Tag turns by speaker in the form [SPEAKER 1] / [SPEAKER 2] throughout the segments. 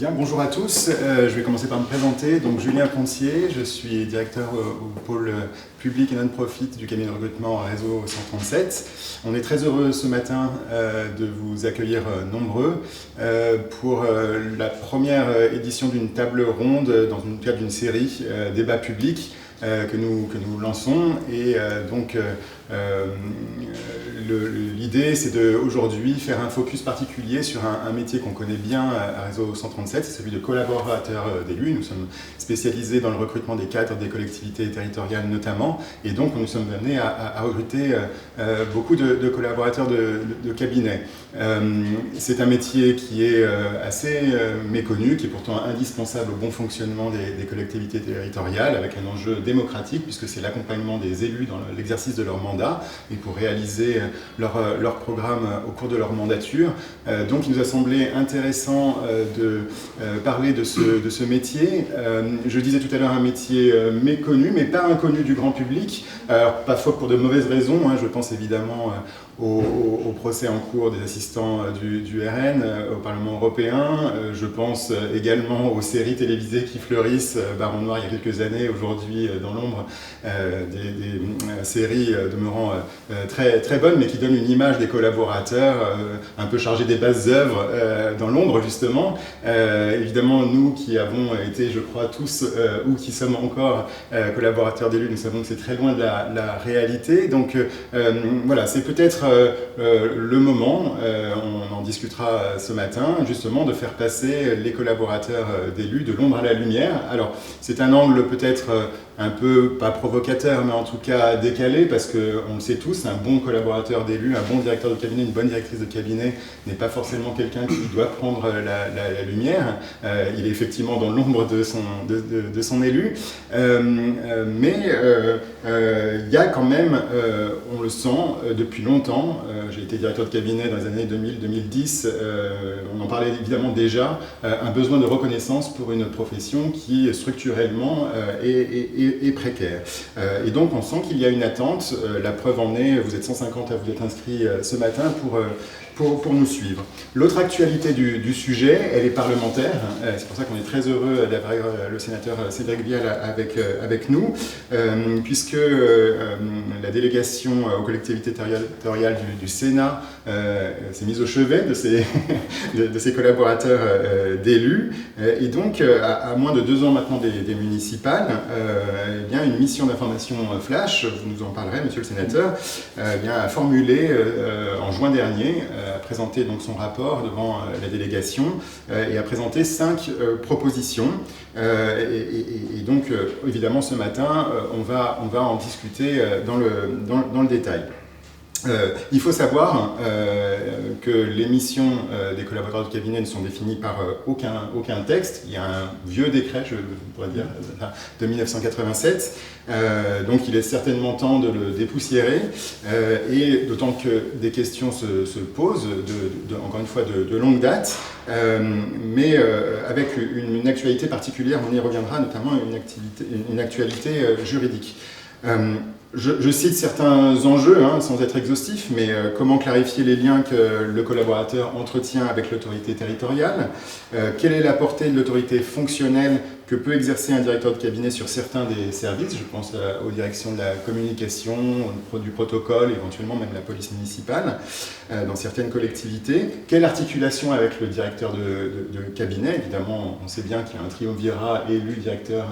[SPEAKER 1] Bien, bonjour à tous. Je vais commencer par me présenter. Donc, Julien Pontier, je suis directeur au pôle public et non-profit du cabinet de recrutement Réseau 137. On est très heureux ce matin de vous accueillir nombreux pour la première édition d'une table ronde dans le cadre d'une série débat public que nous lançons. Et donc, l'idée, c'est d'aujourd'hui faire un focus particulier sur un métier qu'on connaît bien à Réseau 137, c'est celui de collaborateur d'élus. Nous sommes spécialisés dans le recrutement des cadres des collectivités territoriales notamment, et donc nous sommes amenés à recruter beaucoup de collaborateurs de cabinet. C'est un métier qui est assez méconnu, qui est pourtant indispensable au bon fonctionnement des collectivités territoriales, avec un enjeu démocratique, puisque c'est l'accompagnement des élus dans l'exercice de leur mandat et pour réaliser leur programme au cours de leur mandature. Donc il nous a semblé intéressant de parler de ce métier. Je disais tout à l'heure un métier méconnu, mais pas inconnu du grand public. Alors, pas faute pour de mauvaises raisons, hein. Je pense évidemment au procès en cours des assistants du RN au Parlement européen. Je pense également aux séries télévisées qui fleurissent, Baron Noir il y a quelques années, aujourd'hui dans l'ombre, des séries demeurant très, très bonnes, mais qui donnent une image des collaborateurs un peu chargés des basses œuvres dans l'ombre, justement. Évidemment, nous qui avons été, je crois, tous, ou qui sommes encore collaborateurs d'élus, nous savons que c'est très loin de la réalité. Donc voilà, c'est peut-être le moment, on en discutera ce matin, justement, de faire passer les collaborateurs d'élus de l'ombre à la lumière. Alors, c'est un angle peut-être un peu, pas provocateur, mais en tout cas décalé, parce qu'on le sait tous, un bon collaborateur d'élu, un bon directeur de cabinet, une bonne directrice de cabinet n'est pas forcément quelqu'un qui doit prendre la lumière. Il est effectivement dans l'ombre de son élu, mais il y a quand même, on le sent depuis longtemps, j'ai été directeur de cabinet dans les années 2000-2010, on en parlait évidemment déjà, un besoin de reconnaissance pour une profession qui structurellement est précaire. Et donc on sent qu'il y a une attente, la preuve en est, vous êtes 150 à vous être inscrits ce matin pour nous suivre. L'autre actualité du sujet, elle est parlementaire, c'est pour ça qu'on est très heureux d'avoir le sénateur Cédric Vial avec nous, puisque la délégation aux collectivités territoriales du Sénat s'est mise au chevet de ses collaborateurs d'élus, et donc à moins de 2 ans maintenant des municipales, eh bien, une mission d'information flash, vous nous en parlerez, monsieur le sénateur, eh bien, a formulé en juin dernier, a présenté donc son rapport devant la délégation et a présenté 5 propositions. Et donc, évidemment, ce matin, on va en discuter dans le détail. Il faut savoir que les missions des collaborateurs de cabinet ne sont définies par aucun texte. Il y a un vieux décret, je pourrais dire, de 1987. Donc il est certainement temps de le dépoussiérer. Et d'autant que des questions se posent, encore une fois, de longue date, mais avec une actualité particulière, on y reviendra, notamment une actualité juridique. Je cite certains enjeux, sans être exhaustif, mais comment clarifier les liens que le collaborateur entretient avec l'autorité territoriale, quelle est la portée de l'autorité fonctionnelle que peut exercer un directeur de cabinet sur certains des services, je pense aux directions de la communication, du protocole, éventuellement même la police municipale, dans certaines collectivités. Quelle articulation avec le directeur de cabinet? Évidemment, on sait bien qu'il y a un triumvirat élu directeur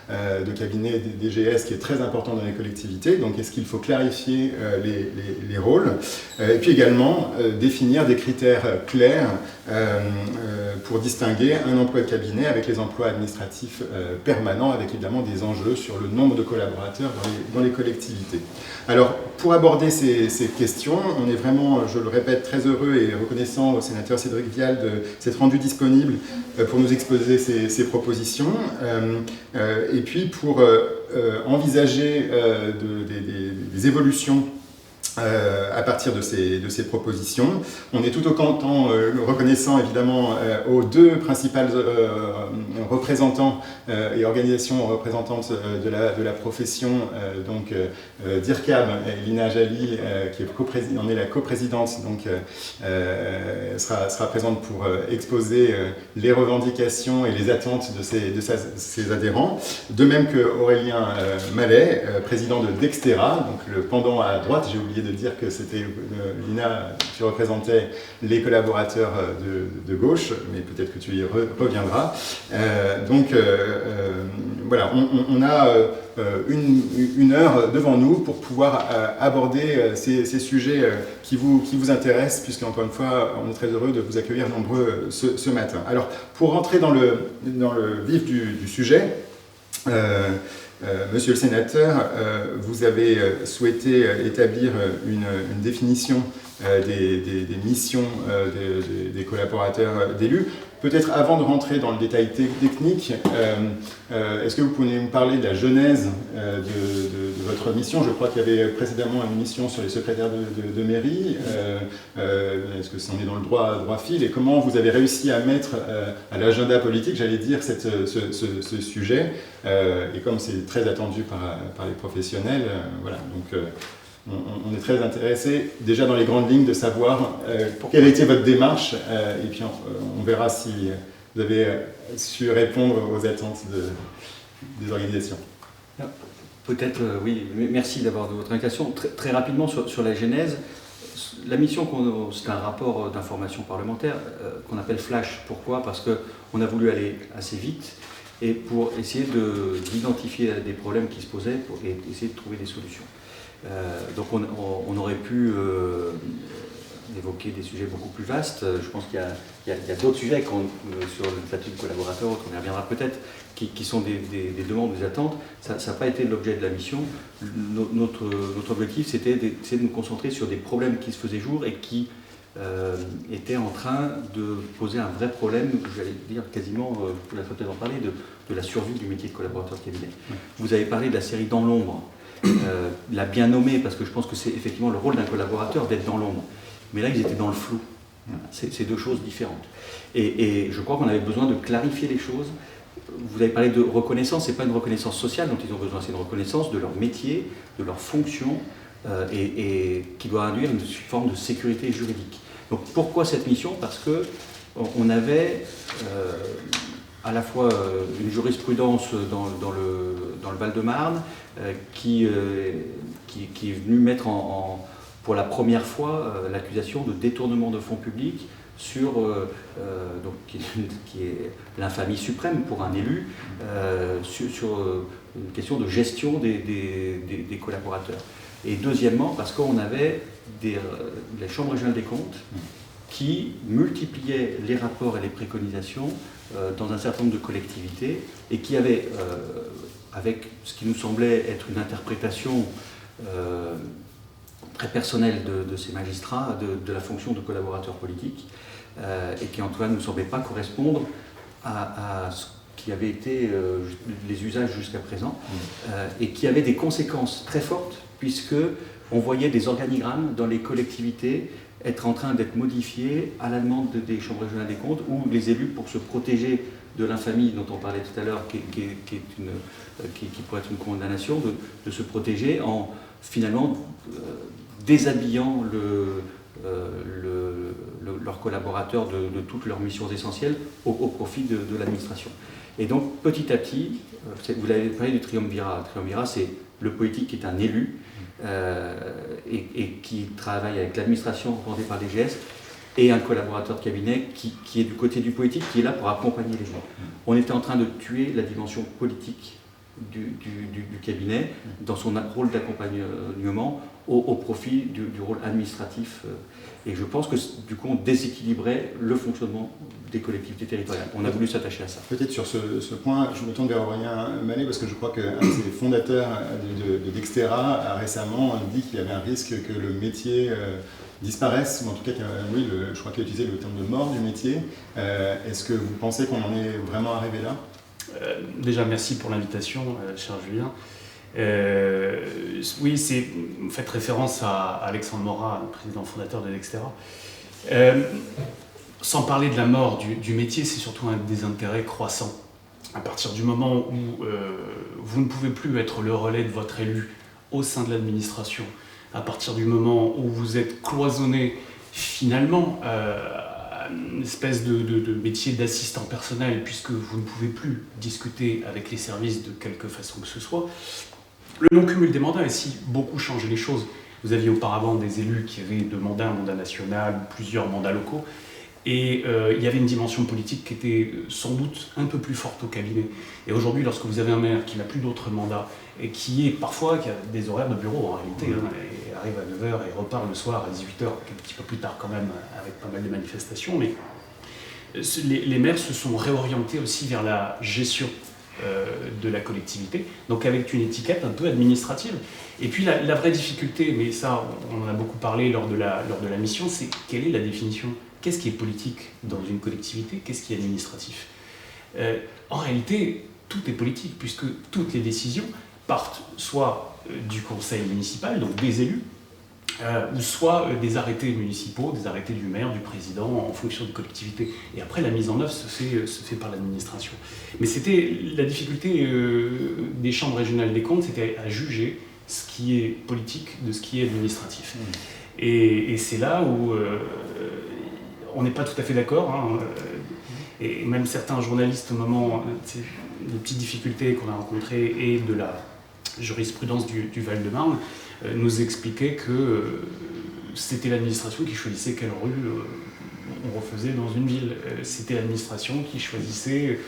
[SPEAKER 1] de cabinet DGS qui est très important dans les collectivités, donc est-ce qu'il faut clarifier les rôles? Et puis également définir des critères clairs pour distinguer un emploi de cabinet avec les emplois administratifs permanents, avec évidemment des enjeux sur le nombre de collaborateurs dans les collectivités. Alors, pour aborder ces questions, on est vraiment, je le répète, très heureux et reconnaissant au sénateur Cédric Vial de s'être rendu disponible pour nous exposer ces propositions, et puis pour envisager des évolutions à partir de ces propositions. On est tout autant reconnaissant évidemment aux deux principales représentants et organisations représentantes de la profession, donc DIRCAB, Lina Jali, qui en est la coprésidente, donc sera présente pour exposer les revendications et les attentes de ses adhérents. De même que Aurélien Mallet, président de Dextera, donc le pendant à droite. J'ai oublié de dire que c'était Lina qui représentait les collaborateurs de gauche, mais peut-être que tu y reviendras. Voilà, on a une heure devant nous pour pouvoir aborder ces sujets qui vous intéressent, puisque encore une fois, on est très heureux de vous accueillir nombreux ce matin. Alors, pour rentrer dans le vif du sujet, Monsieur le sénateur, vous avez souhaité établir une définition des missions des collaborateurs d'élus. Peut-être avant de rentrer dans le détail technique, est-ce que vous pouvez nous parler de la genèse de votre mission? Je crois qu'il y avait précédemment une mission sur les secrétaires de mairie. Est-ce que on est dans le droit fil? Et comment vous avez réussi à mettre à l'agenda politique, j'allais dire, ce sujet? Et comme c'est très attendu par les professionnels, voilà, donc on est très intéressé déjà dans les grandes lignes de savoir quelle a été votre démarche, et puis on verra si vous avez su répondre aux attentes des organisations.
[SPEAKER 2] Peut-être, oui, merci d'abord de votre invitation. Très rapidement sur la genèse, la mission, c'est un rapport d'information parlementaire qu'on appelle Flash. Pourquoi? Parce qu'on a voulu aller assez vite et pour essayer d'identifier des problèmes qui se posaient et essayer de trouver des solutions. Donc on aurait pu évoquer des sujets beaucoup plus vastes. Je pense qu'il y a d'autres sujets sur le statut de collaborateur, on y reviendra peut-être, qui sont des demandes, des attentes. Ça n'a pas été l'objet de la mission. Notre objectif, c'était de nous concentrer sur des problèmes qui se faisaient jour et qui étaient en train de poser un vrai problème, j'allais dire quasiment, vous l'avez peut-être en parler, de la survie du métier de collaborateur de cabinet. Vous avez parlé de la série Dans l'ombre. L'a bien nommé parce que je pense que c'est effectivement le rôle d'un collaborateur d'être dans l'ombre. Mais là, ils étaient dans le flou. C'est deux choses différentes. Et je crois qu'on avait besoin de clarifier les choses. Vous avez parlé de reconnaissance, ce n'est pas une reconnaissance sociale dont ils ont besoin, c'est une reconnaissance de leur métier, de leur fonction, et qui doit induire une forme de sécurité juridique. Donc pourquoi cette mission? Parce qu'on avait à la fois une jurisprudence dans le Val-de-Marne qui est venue mettre pour la première fois l'accusation de détournement de fonds publics donc, qui est l'infamie suprême pour un élu, sur une question de gestion des collaborateurs. Et deuxièmement, parce qu'on avait les chambres régionales des comptes qui multipliaient les rapports et les préconisations dans un certain nombre de collectivités et qui avaient, avec ce qui nous semblait être une interprétation très personnelle de ces magistrats, de la fonction de collaborateur politique, et qui en tout cas ne nous semblait pas correspondre à ce qui avait été les usages jusqu'à présent, et qui avait des conséquences très fortes, puisque on voyait des organigrammes dans les collectivités être en train d'être modifiés à la demande des chambres régionales des comptes, où les élus, pour se protéger de l'infamie dont on parlait tout à l'heure, qui pourrait être une condamnation, de se protéger en finalement déshabillant leurs collaborateurs de toutes leurs missions essentielles au profit de l'administration. Et donc petit à petit, vous l'avez parlé du triumvirat. Le triumvirat, c'est le politique qui est un élu et qui travaille avec l'administration représentée par l'EGS et un collaborateur de cabinet qui est du côté du politique, qui est là pour accompagner les gens. On était en train de tuer la dimension politique du cabinet dans son rôle d'accompagnement au profit du rôle administratif. Et je pense que du coup on déséquilibrait le fonctionnement des collectivités territoriales. On a voulu s'attacher à ça.
[SPEAKER 1] Peut-être sur ce point, je me tourne vers Aurélien Mallet parce que je crois qu'un des fondateurs de Dextera a récemment dit qu'il y avait un risque que le métier disparaisse, ou en tout cas, oui, je crois qu'il a utilisé le terme de mort du métier. Est-ce que vous pensez qu'on en est vraiment arrivé là?
[SPEAKER 3] Déjà, merci pour l'invitation, cher Julien. Oui, vous faites référence à Alexandre Morat, président fondateur de Nextera. Sans parler de la mort du métier, c'est surtout un désintérêt croissant. À partir du moment où vous ne pouvez plus être le relais de votre élu au sein de l'administration, à partir du moment où vous êtes cloisonné finalement à une espèce de métier d'assistant personnel, puisque vous ne pouvez plus discuter avec les services de quelque façon que ce soit, le non-cumul des mandats a aussi beaucoup changé les choses. Vous aviez auparavant des élus qui avaient deux mandats, un mandat national, plusieurs mandats locaux, et il y avait une dimension politique qui était sans doute un peu plus forte au cabinet. Et aujourd'hui, lorsque vous avez un maire qui n'a plus d'autres mandats, et qui a des horaires de bureau en réalité, et arrive à 9h et repart le soir à 18h, un petit peu plus tard quand même, avec pas mal de manifestations, mais les maires se sont réorientés aussi vers la gestion de la collectivité, donc avec une étiquette un peu administrative. Et puis la vraie difficulté, mais ça on en a beaucoup parlé lors de la mission, c'est quelle est la définition? Qu'est-ce qui est politique dans une collectivité? Qu'est-ce qui est administratif? En réalité, tout est politique, puisque toutes les décisions partent soit du conseil municipal, donc des élus, ou soit des arrêtés municipaux, des arrêtés du maire, du président, en fonction de collectivité. Et après, la mise en œuvre se fait par l'administration. Mais c'était la difficulté des chambres régionales des comptes, c'était à juger ce qui est politique de ce qui est administratif. Et c'est là où on n'est pas tout à fait d'accord, hein, et même certains journalistes, au moment des petites difficultés qu'on a rencontrées et de la jurisprudence du Val-de-Marne, nous expliquaient que c'était l'administration qui choisissait quelle rue on refaisait dans une ville. C'était l'administration qui choisissait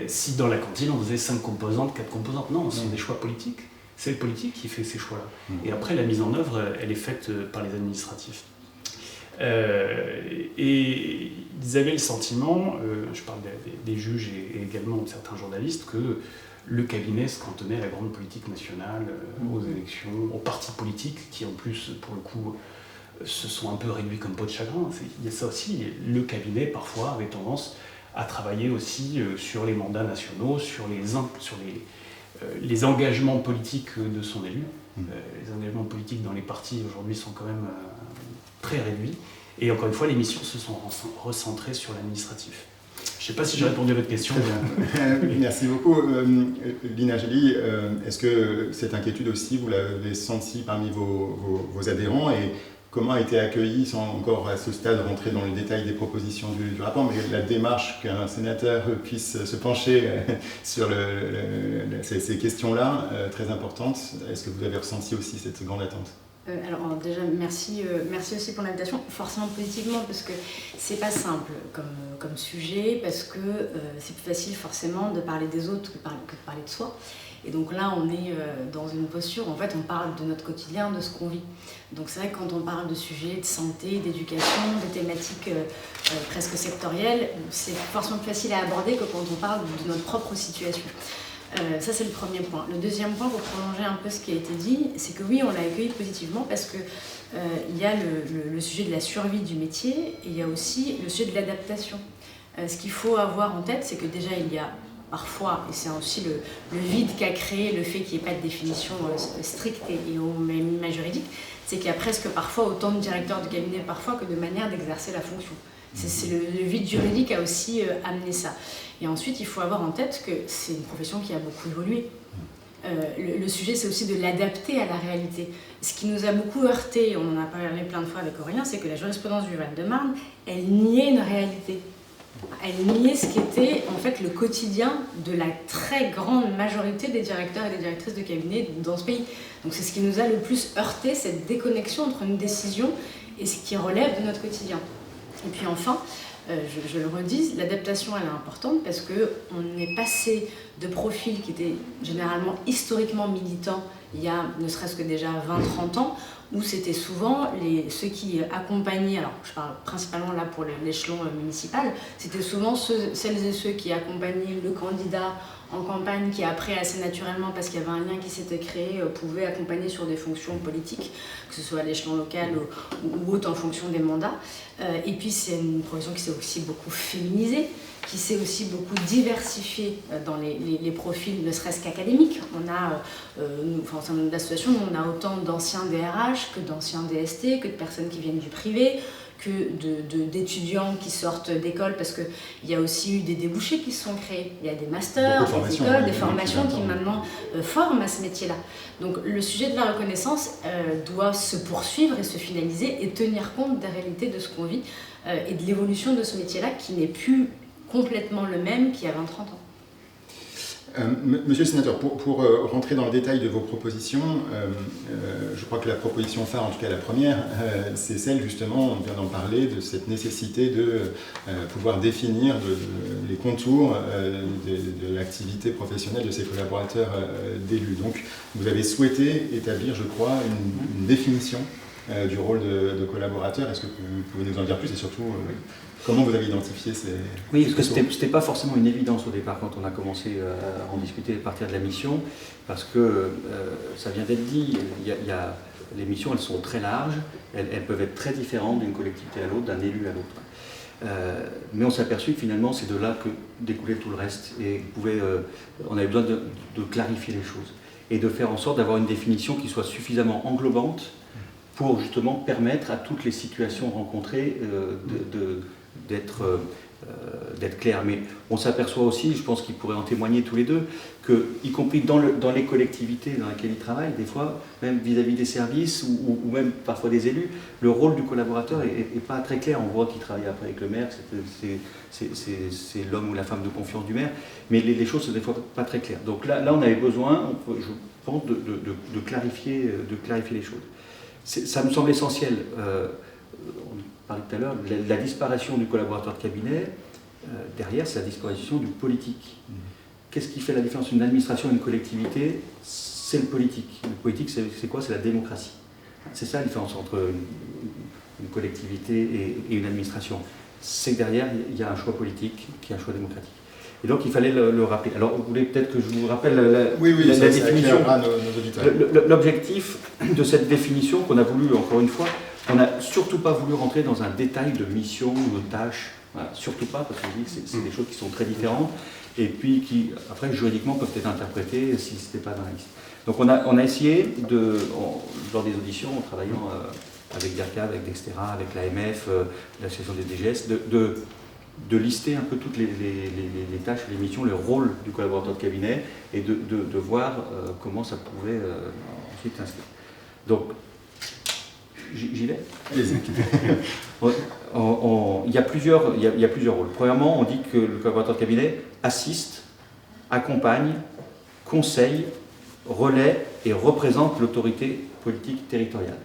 [SPEAKER 3] si dans la cantine on faisait 5 composantes, 4 composantes. Non, ce sont des choix politiques. C'est le politique qui fait ces choix-là. Et après, la mise en œuvre, elle est faite par les administratifs. Et ils avaient le sentiment, je parle des juges et également de certains journalistes, que le cabinet se cantonnait à la grande politique nationale, aux élections, aux partis politiques qui en plus, pour le coup, se sont un peu réduits comme peau de chagrin. Il y a ça aussi, le cabinet parfois avait tendance à travailler aussi sur les mandats nationaux, sur les engagements politiques de son élu. Les engagements politiques dans les partis aujourd'hui sont quand même très réduits. Et encore une fois, les missions se sont recentrées sur l'administratif. Je ne sais pas si j'ai répondu à votre question.
[SPEAKER 1] Merci beaucoup. Lina Gély, est-ce que cette inquiétude aussi, vous l'avez sentie parmi vos adhérents, et comment a été accueillie, sans encore à ce stade rentrer dans le détail des propositions du rapport, mais la démarche qu'un sénateur puisse se pencher sur ces questions-là, très importantes, est-ce que vous avez ressenti aussi cette grande attente?
[SPEAKER 4] Alors déjà, merci aussi pour l'invitation, forcément positivement, parce que c'est pas simple comme sujet, parce que c'est plus facile forcément de parler des autres que de parler de soi. Et donc là, on est dans une posture, en fait, on parle de notre quotidien, de ce qu'on vit. Donc c'est vrai que quand on parle de sujets de santé, d'éducation, de thématiques presque sectorielles, c'est forcément plus facile à aborder que quand on parle de notre propre situation. Ça, c'est le premier point. Le deuxième point, pour prolonger un peu ce qui a été dit, c'est que oui, on l'a accueilli positivement parce que il y a le sujet de la survie du métier et il y a aussi le sujet de l'adaptation. Ce qu'il faut avoir en tête, c'est que déjà, il y a parfois, et c'est aussi le vide qu'a créé le fait qu'il n'y ait pas de définition stricte et au minima juridique, c'est qu'il y a presque parfois autant de directeurs de cabinet parfois que de manières d'exercer la fonction. C'est le vide juridique a aussi amené ça. Et ensuite, il faut avoir en tête que c'est une profession qui a beaucoup évolué. Le sujet, c'est aussi de l'adapter à la réalité. Ce qui nous a beaucoup heurté, on en a parlé plein de fois avec Aurélien, c'est que la jurisprudence du Val-de-Marne, elle niait une réalité. Elle niait ce qui était en fait le quotidien de la très grande majorité des directeurs et des directrices de cabinet dans ce pays. Donc c'est ce qui nous a le plus heurté, cette déconnexion entre une décision et ce qui relève de notre quotidien. Et puis enfin, je le redis, l'adaptation elle est importante parce qu'on est passé de profils qui étaient généralement historiquement militants il y a ne serait-ce que déjà 20-30 ans, où c'était souvent ceux qui accompagnaient, alors je parle principalement là pour l'échelon municipal, c'était souvent celles et ceux qui accompagnaient le candidat en campagne qui après assez naturellement, parce qu'il y avait un lien qui s'était créé, pouvait accompagner sur des fonctions politiques, que ce soit à l'échelon local ou autre en fonction des mandats. Et puis c'est une profession qui s'est aussi beaucoup féminisée, qui s'est aussi beaucoup diversifiée dans les profils, ne serait-ce qu'académiques. On a, au sein de l'association, on a autant d'anciens DRH que d'anciens DST, que de personnes qui viennent du privé, que d'étudiants qui sortent d'école, parce qu'il y a aussi eu des débouchés qui se sont créés. Il y a des masters, des écoles, des formations qui maintenant forment à ce métier-là. Donc le sujet de la reconnaissance doit se poursuivre et se finaliser et tenir compte des réalités de ce qu'on vit et de l'évolution de ce métier-là qui n'est plus complètement le même qu'il y a 20-30 ans.
[SPEAKER 1] Monsieur le sénateur, pour rentrer dans le détail de vos propositions, je crois que la proposition phare, en tout cas la première, c'est celle justement, on vient d'en parler, de cette nécessité de pouvoir définir les contours de l'activité professionnelle de ces collaborateurs d'élus. Donc vous avez souhaité établir, je crois, une définition du rôle de collaborateur. Est-ce que vous pouvez nous en dire plus et surtout comment vous avez identifié ces...
[SPEAKER 2] Oui, parce que c'était pas forcément une évidence au départ quand on a commencé à en discuter à partir de la mission, parce que ça vient d'être dit, les missions elles sont très larges, elles peuvent être très différentes d'une collectivité à l'autre, d'un élu à l'autre. Mais on s'est aperçu que finalement c'est de là que découlait tout le reste, et on avait besoin de clarifier les choses et de faire en sorte d'avoir une définition qui soit suffisamment englobante pour justement permettre à toutes les situations rencontrées d'être clair. Mais on s'aperçoit aussi, je pense qu'ils pourraient en témoigner tous les deux, que, y compris dans les collectivités dans lesquelles ils travaillent, des fois, même vis-à-vis des services ou même parfois des élus, le rôle du collaborateur n'est pas très clair. On voit qu'il travaille après avec le maire, c'est l'homme ou la femme de confiance du maire, mais les choses sont des fois pas très claires. Donc là on avait besoin, je pense, de clarifier les choses. Ça me semble essentiel. On parlait tout à l'heure, la disparition du collaborateur de cabinet, derrière, c'est la disparition du politique. Qu'est-ce qui fait la différence entre une administration et une collectivité? C'est le politique. Le politique, c'est quoi? C'est la démocratie. C'est ça la différence entre une collectivité et une administration. C'est que derrière, il y a un choix politique qui est un choix démocratique. Et donc, il fallait le rappeler. Alors, vous voulez peut-être que je vous rappelle la définition. L'objectif de cette définition qu'on a voulu, encore une fois, on n'a surtout pas voulu rentrer dans un détail de mission ou de tâches. Voilà, surtout pas, parce que c'est des choses qui sont très différentes et puis qui, après, juridiquement, peuvent être interprétées si ce n'était pas dans la liste. Donc, on a essayé, lors des auditions, en travaillant avec DERCA, avec Dextera, avec l'AMF, l'association des DGS, de lister un peu toutes les tâches, les missions, le rôle du collaborateur de cabinet et de voir comment ça pouvait ensuite s'inscrire. Donc, j'y vais.
[SPEAKER 1] Allez-y.
[SPEAKER 2] Il y a plusieurs rôles. Premièrement, on dit que le collaborateur de cabinet assiste, accompagne, conseille, relaie et représente l'autorité politique territoriale.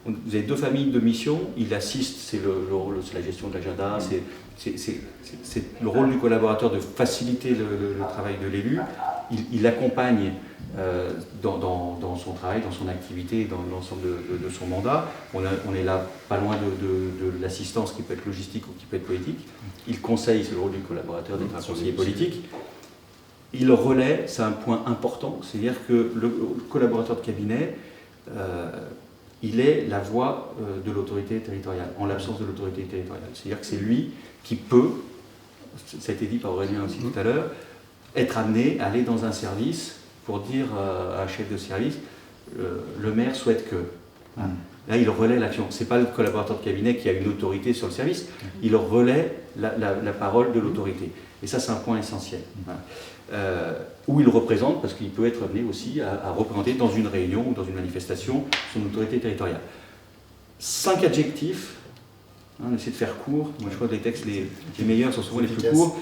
[SPEAKER 2] Vous avez deux familles de missions. Il assiste, c'est la gestion de l'agenda, c'est le rôle du collaborateur de faciliter le travail de l'élu. Il accompagne dans son travail, dans son activité, dans l'ensemble de son mandat. On est là pas loin de l'assistance qui peut être logistique ou qui peut être politique. Il conseille, c'est le rôle du collaborateur d'être un conseiller politique. Il relaie, c'est un point important, c'est-à-dire que le collaborateur de cabinet, il est la voix de l'autorité territoriale, en l'absence de l'autorité territoriale. C'est-à-dire que c'est lui qui peut, ça a été dit par Aurélien aussi tout à l'heure, être amené à aller dans un service pour dire à un chef de service, le maire souhaite que. Là, il relaie l'action. Ce n'est pas le collaborateur de cabinet qui a une autorité sur le service, il relaie la parole de l'autorité. Et ça, c'est un point essentiel. Où il représente, parce qu'il peut être amené aussi à représenter dans une réunion ou dans une manifestation son autorité territoriale. 5 adjectifs, on essaie de faire court, moi je crois que les textes les meilleurs sont souvent les plus courts,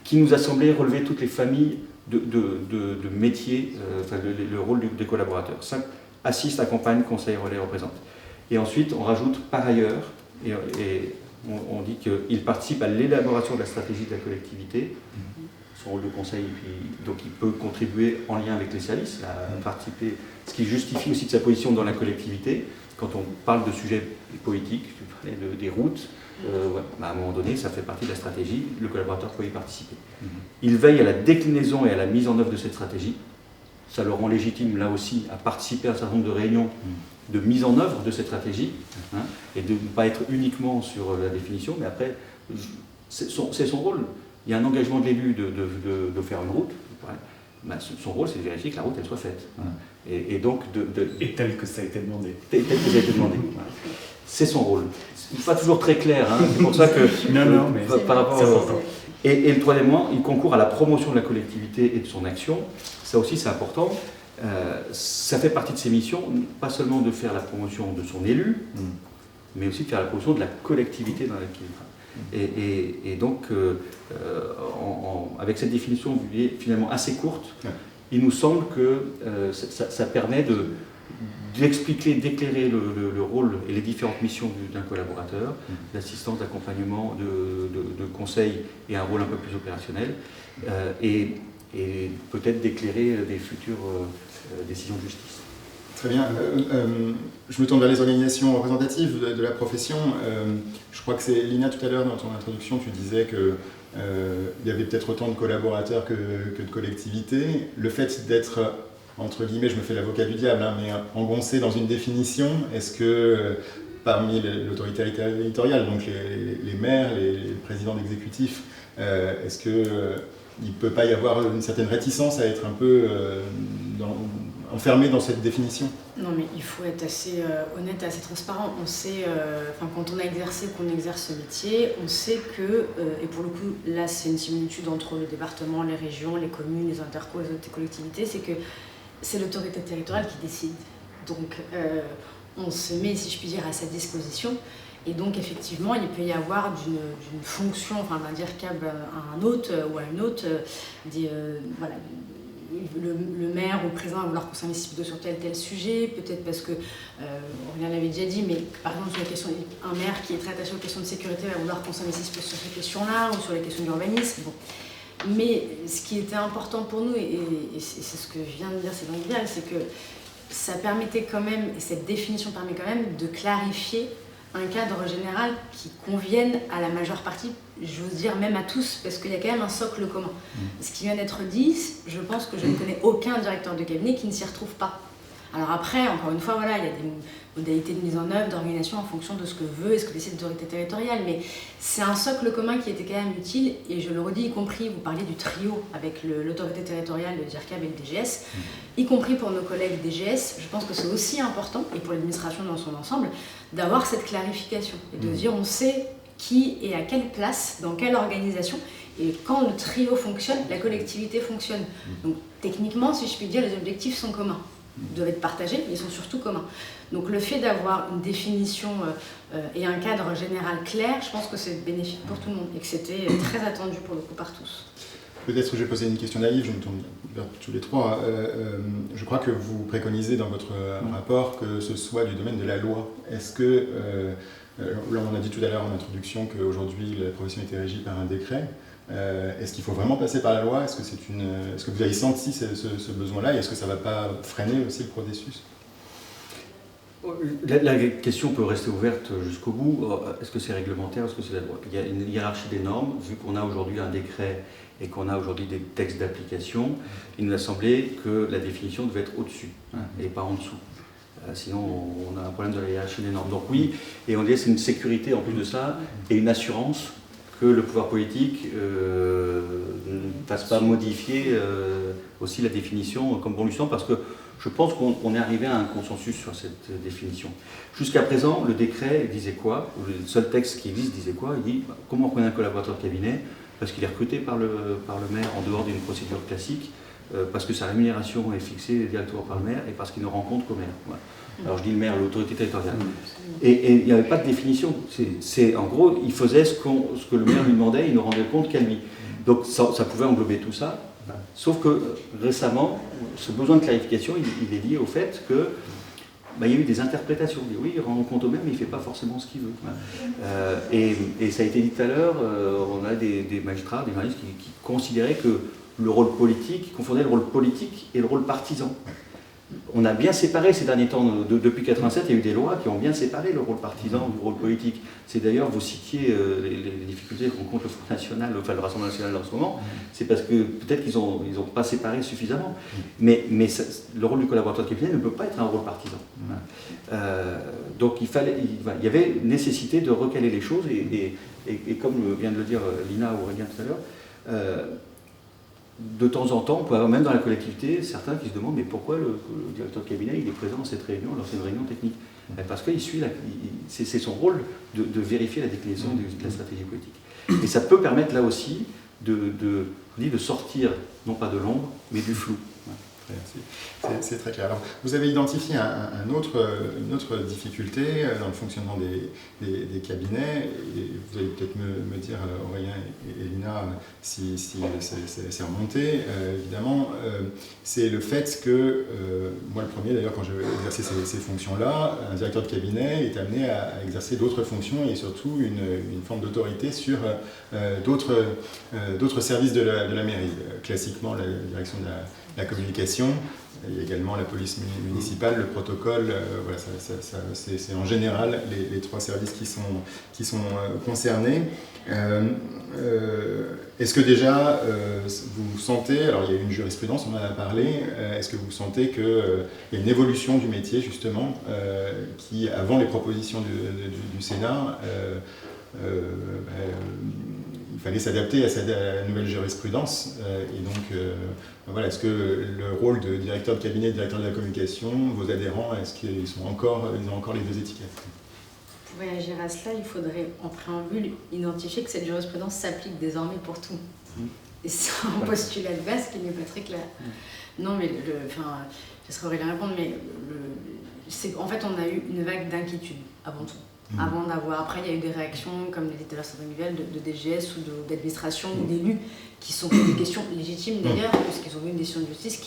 [SPEAKER 2] qui nous a semblé relever toutes les familles de métiers, le rôle des collaborateurs. 5, assiste, accompagne, conseille, relaie, représente. Et ensuite, on rajoute par ailleurs, et on dit qu'il participe à l'élaboration de la stratégie de la collectivité, son rôle de conseil, et puis, donc il peut contribuer en lien avec les services, à participer, ce qui justifie aussi de sa position dans la collectivité. Quand on parle de sujets politiques, tu parlais des routes, à un moment donné, ça fait partie de la stratégie, le collaborateur peut y participer. Il veille à la déclinaison et à la mise en œuvre de cette stratégie. Ça le rend légitime, là aussi, à participer à un certain nombre de réunions de mise en œuvre de cette stratégie, et de ne pas être uniquement sur la définition, mais après, c'est son rôle. Il y a un engagement de l'élu de faire une route. Son rôle, c'est de vérifier que la route elle soit faite. Et donc
[SPEAKER 3] et tel que ça a été demandé.
[SPEAKER 2] Tel que ça a été demandé. C'est son rôle. C'est pas toujours très clair, c'est pour ça que
[SPEAKER 3] non, mais
[SPEAKER 2] par rapport
[SPEAKER 3] c'est important.
[SPEAKER 2] Et le troisièmement, il concourt à la promotion de la collectivité et de son action. Ça aussi, c'est important. Ça fait partie de ses missions, pas seulement de faire la promotion de son élu, mais aussi de faire la promotion de la collectivité dans laquelle il travaille. Et donc, avec cette définition finalement assez courte, il nous semble que ça permet d'expliquer, d'éclairer le rôle et les différentes missions d'un collaborateur, d'assistance, d'accompagnement, de conseil et un rôle un peu plus opérationnel, et peut-être d'éclairer des futures décisions de justice.
[SPEAKER 1] Très bien. Je me tourne vers les organisations représentatives de la profession. Je crois que c'est Lina, tout à l'heure, dans ton introduction, tu disais qu'il y avait peut-être autant de collaborateurs que de collectivités. Le fait d'être, entre guillemets, je me fais l'avocat du diable, mais engoncé dans une définition, est-ce que parmi l'autorité territoriale, donc les maires, les présidents d'exécutifs, est-ce qu'il ne peut pas y avoir une certaine réticence à être un peu enfermé dans cette définition?
[SPEAKER 4] Non, mais il faut être assez honnête et assez transparent. On sait, quand on a exercé, qu'on exerce ce métier, on sait que, et pour le coup, là c'est une similitude entre le département, les régions, les communes, les intercos, les autres collectivités, c'est que c'est l'autorité territoriale qui décide. Donc on se met, si je puis dire, à sa disposition. Et donc effectivement, il peut y avoir d'une fonction, d'un DIRCAB à un autre ou à une autre, le maire ou le président va vouloir qu'on s'investisse plutôt sur tel sujet, peut-être parce que, on l'avait déjà dit, mais par exemple sur la question, un maire qui est très attaché aux questions de sécurité va vouloir qu'on s'investisse plus sur ces questions-là ou sur les questions d'urbanisme. Bon. Mais ce qui était important pour nous, et c'est ce que je viens de dire, c'est l'idéal, c'est que ça permettait quand même, et cette définition permet quand même de clarifier un cadre général qui convienne à la majeure partie, j'ose dire même à tous, parce qu'il y a quand même un socle commun. Ce qui vient d'être dit, je pense que je ne connais aucun directeur de cabinet qui ne s'y retrouve pas. Alors après, encore une fois, voilà, il y a des modalités de mise en œuvre, d'organisation en fonction de ce que veut et ce que décide l'autorité territoriale, mais c'est un socle commun qui était quand même utile, et je le redis, y compris, vous parliez du trio avec l'autorité territoriale, le DIRCAB et le DGS, y compris pour nos collègues DGS, je pense que c'est aussi important, et pour l'administration dans son ensemble, d'avoir cette clarification, et de dire on sait qui est à quelle place, dans quelle organisation, et quand le trio fonctionne, la collectivité fonctionne. Donc techniquement, si je puis dire, les objectifs sont communs. Ils doivent être partagés, mais ils sont surtout communs. Donc le fait d'avoir une définition et un cadre général clair, je pense que c'est bénéfique pour tout le monde et que c'était très attendu pour le coup par tous.
[SPEAKER 1] Peut-être que je vais poser une question naïve, je me tourne vers tous les trois. Je crois que vous préconisez dans votre rapport que ce soit du domaine de la loi. Est-ce que, là on a dit tout à l'heure en introduction qu'aujourd'hui la profession était régie par un décret. Est-ce qu'il faut vraiment passer par la loi? Est-ce que vous avez senti ce besoin-là, et est-ce que ça ne va pas freiner aussi le processus?
[SPEAKER 2] La question peut rester ouverte jusqu'au bout. Est-ce que c'est réglementaire? Est-ce que c'est la loi? Il y a une hiérarchie des normes. Vu qu'on a aujourd'hui un décret et qu'on a aujourd'hui des textes d'application, il nous a semblé que la définition devait être au-dessus et pas en dessous. Sinon, on a un problème de la hiérarchie des normes. Donc oui, et on dirait que c'est une sécurité en plus de ça et une assurance que le pouvoir politique ne fasse pas modifier aussi la définition comme bon lui semble, parce que je pense qu'on est arrivé à un consensus sur cette définition. Jusqu'à présent, le décret disait quoi? Le seul texte qui existe disait quoi? Il dit comment on reconnaît un collaborateur de cabinet? Parce qu'il est recruté par le maire en dehors d'une procédure classique, parce que sa rémunération est fixée directement par le maire et parce qu'il ne rend compte qu'au maire. Voilà. Alors je dis le maire, l'autorité territoriale. Et il n'y avait pas de définition. En gros, il faisait ce que le maire lui demandait, il ne rendait compte qu'à lui. Donc ça pouvait englober tout ça. Sauf que récemment, ce besoin de clarification, il est lié au fait que il y a eu des interprétations. On dit oui, il rend compte au maire, mais il ne fait pas forcément ce qu'il veut. Et ça a été dit tout à l'heure, on a des magistrats, des journalistes qui considéraient que le rôle politique, confondaient le rôle politique et le rôle partisan. On a bien séparé ces derniers temps, depuis 1987, il y a eu des lois qui ont bien séparé le rôle partisan du rôle politique. C'est d'ailleurs, vous citiez les difficultés que rencontre le Front National, le Rassemblement National en ce moment, c'est parce que peut-être qu'ils n'ont pas séparé suffisamment. Mais le rôle du collaborateur de cabinet ne peut pas être un rôle partisan. Donc il y avait nécessité de recaler les choses, et comme vient de le dire Lina ou Aurélien tout à l'heure, de temps en temps, on peut avoir même dans la collectivité certains qui se demandent mais pourquoi le directeur de cabinet il est présent dans cette réunion alors c'est une réunion technique. Parce qu'il suit, c'est son rôle de vérifier la déclinaison de la stratégie politique. Et ça peut permettre là aussi de sortir, non pas de l'ombre, mais du flou.
[SPEAKER 1] C'est très clair. Alors, vous avez identifié une autre difficulté dans le fonctionnement des cabinets, et vous allez peut-être me dire, Aurélien et Lina, si c'est remonté, évidemment, c'est le fait que, moi le premier d'ailleurs, quand j'ai exercé ces fonctions-là, un directeur de cabinet est amené à exercer d'autres fonctions et surtout une forme d'autorité sur d'autres services de la mairie. Classiquement, la direction de la communication, il y a également la police municipale, le protocole, voilà, c'est en général les trois services qui sont concernés. Est-ce que déjà vous sentez, alors il y a eu une jurisprudence, on en a parlé, est-ce que vous sentez qu'il y a une évolution du métier justement qui, avant les propositions du Sénat, il fallait s'adapter à la nouvelle jurisprudence, et donc voilà, est-ce que le rôle de directeur de cabinet, directeur de la communication, vos adhérents, est-ce qu'ils ont encore les deux étiquettes?
[SPEAKER 4] Pour réagir à cela, il faudrait en préambule identifier que cette jurisprudence s'applique désormais pour tout. Et c'est un postulat de base qui n'est pas très clair. Non, mais je serais Aurélien répondre, mais en fait, on a eu une vague d'inquiétude avant tout. Après, il y a eu des réactions, comme l'a dit tout à l'heure Sandrine Muvel, de DGS ou d'administration ou d'élus qui se sont posés des questions légitimes d'ailleurs, puisqu'ils ont eu une décision de justice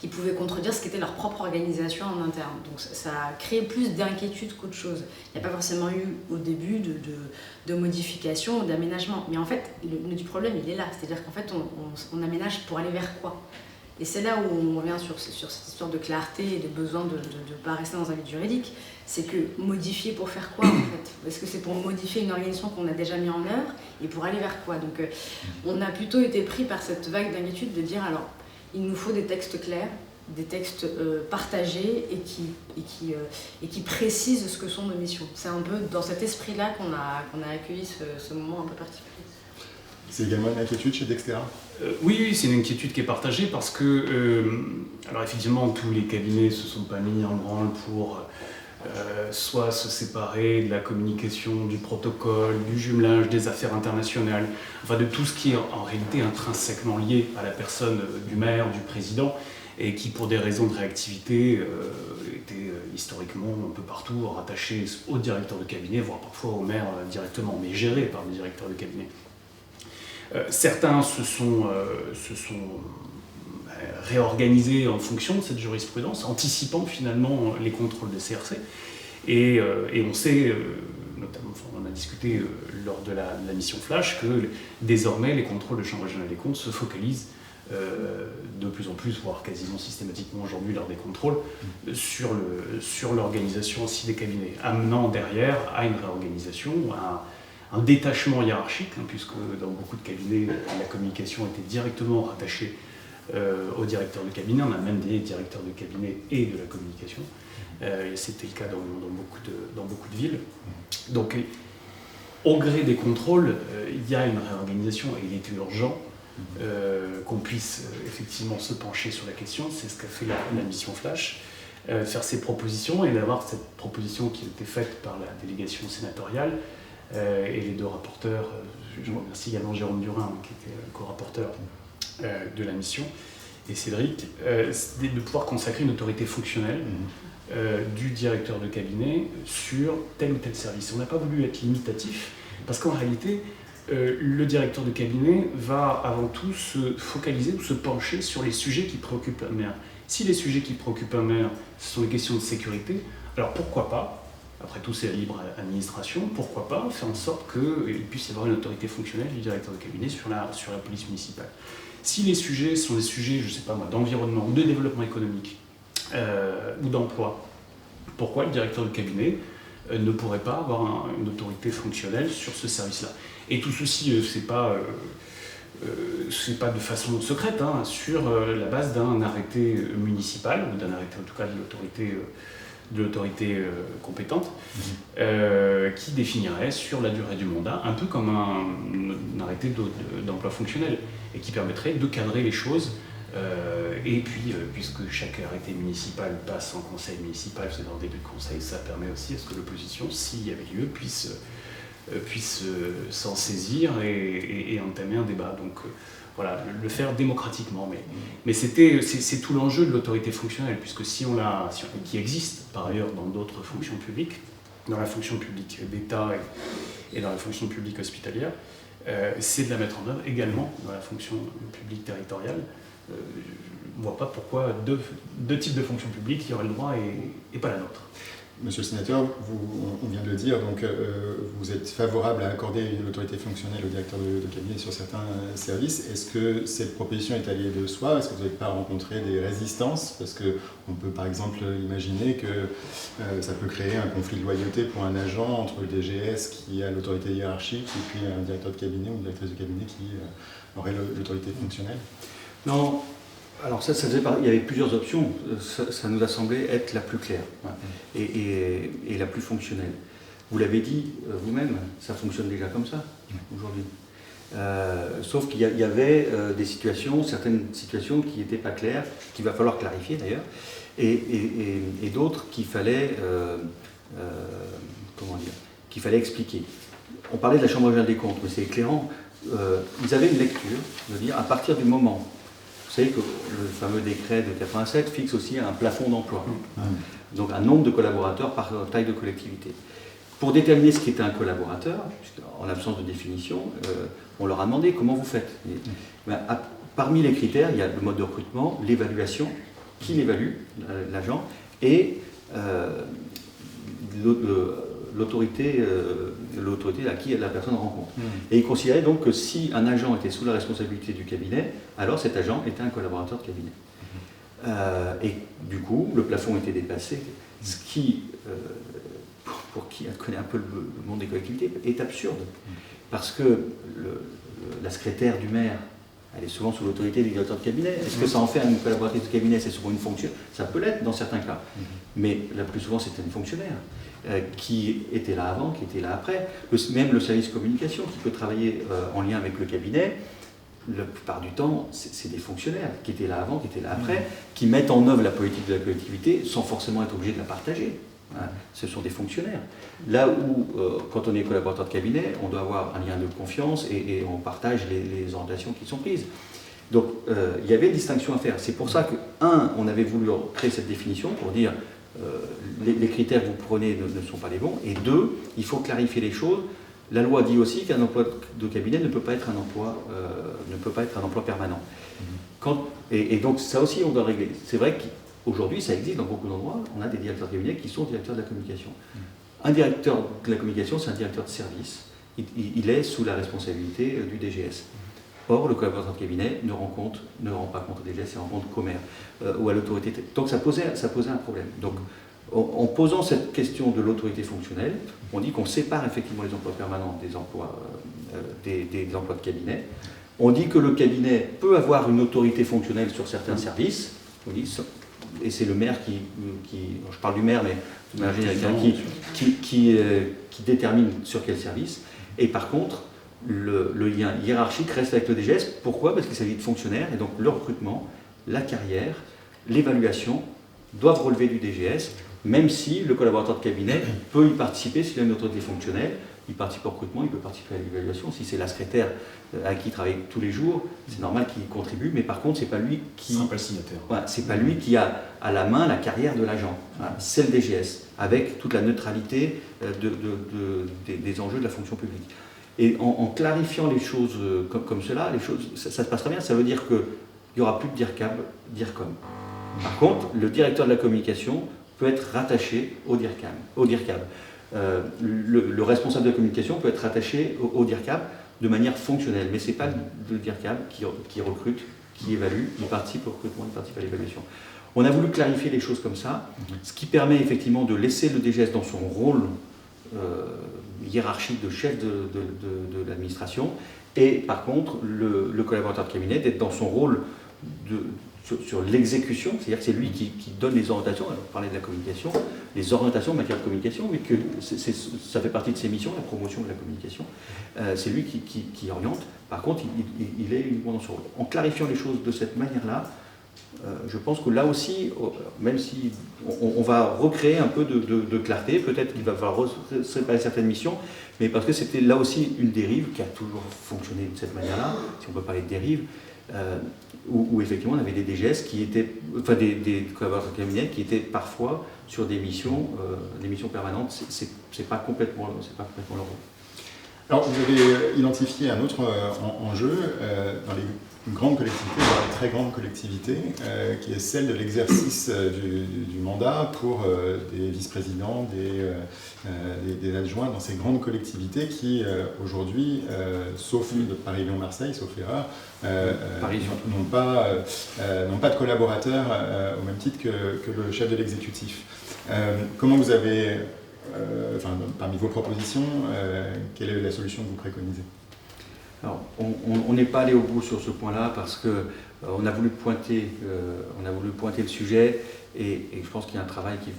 [SPEAKER 4] qui pouvait contredire ce qu'était leur propre organisation en interne. Donc ça a créé plus d'inquiétude qu'autre chose. Il n'y a pas forcément eu au début de modifications ou d'aménagements. Mais en fait, le problème, il est là. C'est-à-dire qu'en fait, on aménage pour aller vers quoi ? Et c'est là où on revient sur cette histoire de clarté et de besoin de ne pas rester dans un vide juridique. C'est que modifier pour faire quoi en fait? Est-ce que c'est pour modifier une organisation qu'on a déjà mis en œuvre et pour aller vers quoi? Donc on a plutôt été pris par cette vague d'inquiétude de dire alors il nous faut des textes clairs, des textes partagés et qui précisent ce que sont nos missions. C'est un peu dans cet esprit-là qu'on a accueilli ce moment un peu particulier.
[SPEAKER 1] C'est également une inquiétude chez Dextera?
[SPEAKER 3] Oui, c'est une inquiétude qui est partagée parce que, alors effectivement, tous les cabinets ne se sont pas mis en branle pour soit se séparer de la communication, du protocole, du jumelage, des affaires internationales, enfin de tout ce qui est en réalité intrinsèquement lié à la personne du maire, du président, et qui pour des raisons de réactivité était historiquement un peu partout rattaché au directeur de cabinet, voire parfois au maire directement, mais géré par le directeur de cabinet. Certains se sont réorganisés en fonction de cette jurisprudence, anticipant finalement les contrôles des CRC. Et on sait, notamment on en a discuté lors de la mission Flash, que désormais les contrôles de Chambre régionale des comptes se focalisent de plus en plus, voire quasiment systématiquement aujourd'hui lors des contrôles, sur l'organisation aussi des cabinets, amenant derrière à une réorganisation, un détachement hiérarchique, puisque dans beaucoup de cabinets, la communication était directement rattachée au directeur de cabinet. On a même des directeurs de cabinet et de la communication. Et c'était le cas dans beaucoup de villes. Donc, au gré des contrôles, il y a une réorganisation et il était urgent qu'on puisse effectivement se pencher sur la question. C'est ce qu'a fait la mission Flash, faire ses propositions et d'avoir cette proposition qui a été faite par la délégation sénatoriale et les deux rapporteurs. Je remercie également Jérôme Durin, qui était co-rapporteur de la mission, et Cédric, de pouvoir consacrer une autorité fonctionnelle du directeur de cabinet sur tel ou tel service. On n'a pas voulu être limitatif, parce qu'en réalité, le directeur de cabinet va avant tout se focaliser ou se pencher sur les sujets qui préoccupent la maire. Si les sujets qui préoccupent un maire, ce sont les questions de sécurité, alors pourquoi pas, après tout c'est la libre administration, pourquoi pas faire en sorte qu'il puisse y avoir une autorité fonctionnelle du directeur de cabinet sur la police municipale. Si les sujets sont des sujets, je ne sais pas moi, d'environnement ou de développement économique ou d'emploi, pourquoi le directeur de cabinet ne pourrait pas avoir une autorité fonctionnelle sur ce service-là? Et tout ceci, c'est pas de façon secrète, hein, sur la base d'un arrêté municipal, ou d'un arrêté en tout cas de l'autorité compétente, qui définirait sur la durée du mandat, un peu comme un arrêté d'emploi fonctionnel, et qui permettrait de cadrer les choses. Et puis, puisque chaque arrêté municipal passe en conseil municipal, c'est dans le début de conseil, ça permet aussi à ce que l'opposition, s'il y avait lieu, puisse s'en saisir et entamer un débat. Donc voilà, le faire démocratiquement. Mais c'est tout l'enjeu de l'autorité fonctionnelle, puisque qui existe par ailleurs dans d'autres fonctions publiques, dans la fonction publique d'État et dans la fonction publique hospitalière, c'est de la mettre en œuvre également dans la fonction publique territoriale. Je ne vois pas pourquoi deux types de fonctions publiques y auraient le droit et pas la nôtre.
[SPEAKER 1] Monsieur le sénateur, on vient de le dire, donc vous êtes favorable à accorder une autorité fonctionnelle au directeur de cabinet sur certains services. Est-ce que cette proposition est allée de soi? Est-ce que vous n'avez pas rencontré des résistances? Parce qu'on peut par exemple imaginer que ça peut créer un conflit de loyauté pour un agent entre le DGS qui a l'autorité hiérarchique et puis un directeur de cabinet ou une directrice de cabinet qui aurait l'autorité fonctionnelle.
[SPEAKER 2] Non, alors ça faisait il y avait plusieurs options, ça nous a semblé être la plus claire et la plus fonctionnelle. Vous l'avez dit vous-même, ça fonctionne déjà comme ça aujourd'hui. Sauf qu'il y avait certaines situations qui n'étaient pas claires, qu'il va falloir clarifier d'ailleurs, et d'autres qu'il fallait, qu'il fallait expliquer. On parlait de la Chambre régionale des comptes, mais c'est éclairant. Ils avaient une lecture de dire à partir du moment. Vous savez que le fameux décret de 87 fixe aussi un plafond d'emploi, donc un nombre de collaborateurs par taille de collectivité. Pour déterminer ce qu'était un collaborateur, en l'absence de définition, on leur a demandé comment vous faites. Parmi les critères, il y a le mode de recrutement, l'évaluation, qui l'évalue, l'agent, et l'autorité à qui la personne rencontre. Et il considérait donc que si un agent était sous la responsabilité du cabinet, alors cet agent était un collaborateur de cabinet. Et du coup, le plafond était dépassé, ce qui, pour qui connaît un peu le monde des collectivités, est absurde. Parce que la secrétaire du maire, elle est souvent sous l'autorité du directeur de cabinet. Est-ce que ça en fait une collaboratrice de cabinet? C'est souvent une fonction. Ça peut l'être dans certains cas. Mais la plus souvent, c'était une fonctionnaire qui était là avant, qui était là après. Même le service communication qui peut travailler en lien avec le cabinet, la plupart du temps, c'est des fonctionnaires qui étaient là avant, qui étaient là après, qui mettent en œuvre la politique de la collectivité sans forcément être obligés de la partager. Ce sont des fonctionnaires. Là où, quand on est collaborateur de cabinet, on doit avoir un lien de confiance et on partage les orientations qui sont prises. Donc, il y avait une distinction à faire. C'est pour ça que, on avait voulu créer cette définition pour dire les critères que vous prenez ne sont pas les bons, et deux, il faut clarifier les choses. La loi dit aussi qu'un emploi de cabinet ne peut pas être un emploi permanent. Et donc, ça aussi, on doit régler. C'est vrai que aujourd'hui, ça existe dans beaucoup d'endroits, on a des directeurs de cabinet qui sont directeurs de la communication. Un directeur de la communication, c'est un directeur de service. Il est sous la responsabilité du DGS. Or, le collaborateur de cabinet ne rend pas compte au DGS, il rend compte qu'au maire ou à l'autorité. Donc ça posait un problème. Donc, en posant cette question de l'autorité fonctionnelle, on dit qu'on sépare effectivement les emplois permanents des emplois de cabinet. On dit que le cabinet peut avoir une autorité fonctionnelle sur certains services. On dit, et c'est le maire je parle du maire, mais de manière générale, qui détermine sur quel service. Et par contre, le lien hiérarchique reste avec le DGS. Pourquoi? Parce qu'il s'agit de fonctionnaires, et donc le recrutement, la carrière, l'évaluation doivent relever du DGS, même si le collaborateur de cabinet peut y participer s'il a une autorité fonctionnelle. Il participe au recrutement, il peut participer à l'évaluation. Si c'est la secrétaire à qui il travaille tous les jours, c'est normal qu'il contribue, mais par contre, c'est pas lui qui.
[SPEAKER 3] C'est pas le signataire.
[SPEAKER 2] Voilà, c'est pas lui qui a à la main la carrière de l'agent. Voilà, c'est le DGS, avec toute la neutralité des enjeux de la fonction publique. Et en clarifiant les choses comme cela, ça se passera bien. Ça veut dire qu'il n'y aura plus de DIRCAB, DIRCOM. Par contre, le directeur de la communication peut être rattaché au DIRCAB. Le responsable de la communication peut être rattaché au DIRCAB de manière fonctionnelle, mais ce n'est pas le DIRCAB qui recrute, qui évalue, il participe au recrutement, il participe à l'évaluation. On a voulu clarifier les choses comme ça, ce qui permet effectivement de laisser le DGS dans son rôle hiérarchique de chef de l'administration, et par contre le collaborateur de cabinet d'être dans son rôle sur l'exécution, c'est-à-dire que c'est lui qui donne les orientations. Alors, on parlait de la communication, les orientations en matière de communication, mais que ça fait partie de ses missions, la promotion de la communication. C'est lui qui oriente. Par contre, il est uniquement dans son rôle. En clarifiant les choses de cette manière-là, je pense que là aussi, même si on va recréer un peu de clarté, peut-être qu'il va falloir séparer certaines missions, mais parce que c'était là aussi une dérive qui a toujours fonctionné de cette manière-là, si on peut parler de dérive, où effectivement on avait des DGS qui étaient, enfin des collaborateurs de cabinet qui étaient parfois sur des missions permanentes. C'est pas complètement leur rôle.
[SPEAKER 1] Alors vous avez identifié un autre enjeu dans les grandes collectivités, voire les très grandes collectivités, qui est celle de l'exercice du mandat pour des vice-présidents, des adjoints dans ces grandes collectivités qui, aujourd'hui, sauf Paris-Lyon-Marseille, sauf erreur, n'ont pas de collaborateurs au même titre que le chef de l'exécutif. Comment vous avez, parmi vos propositions, quelle est la solution que vous préconisez ?
[SPEAKER 2] Alors, on n'est pas allé au bout sur ce point-là parce qu'on a voulu pointer le sujet et je pense qu'il y a un travail qui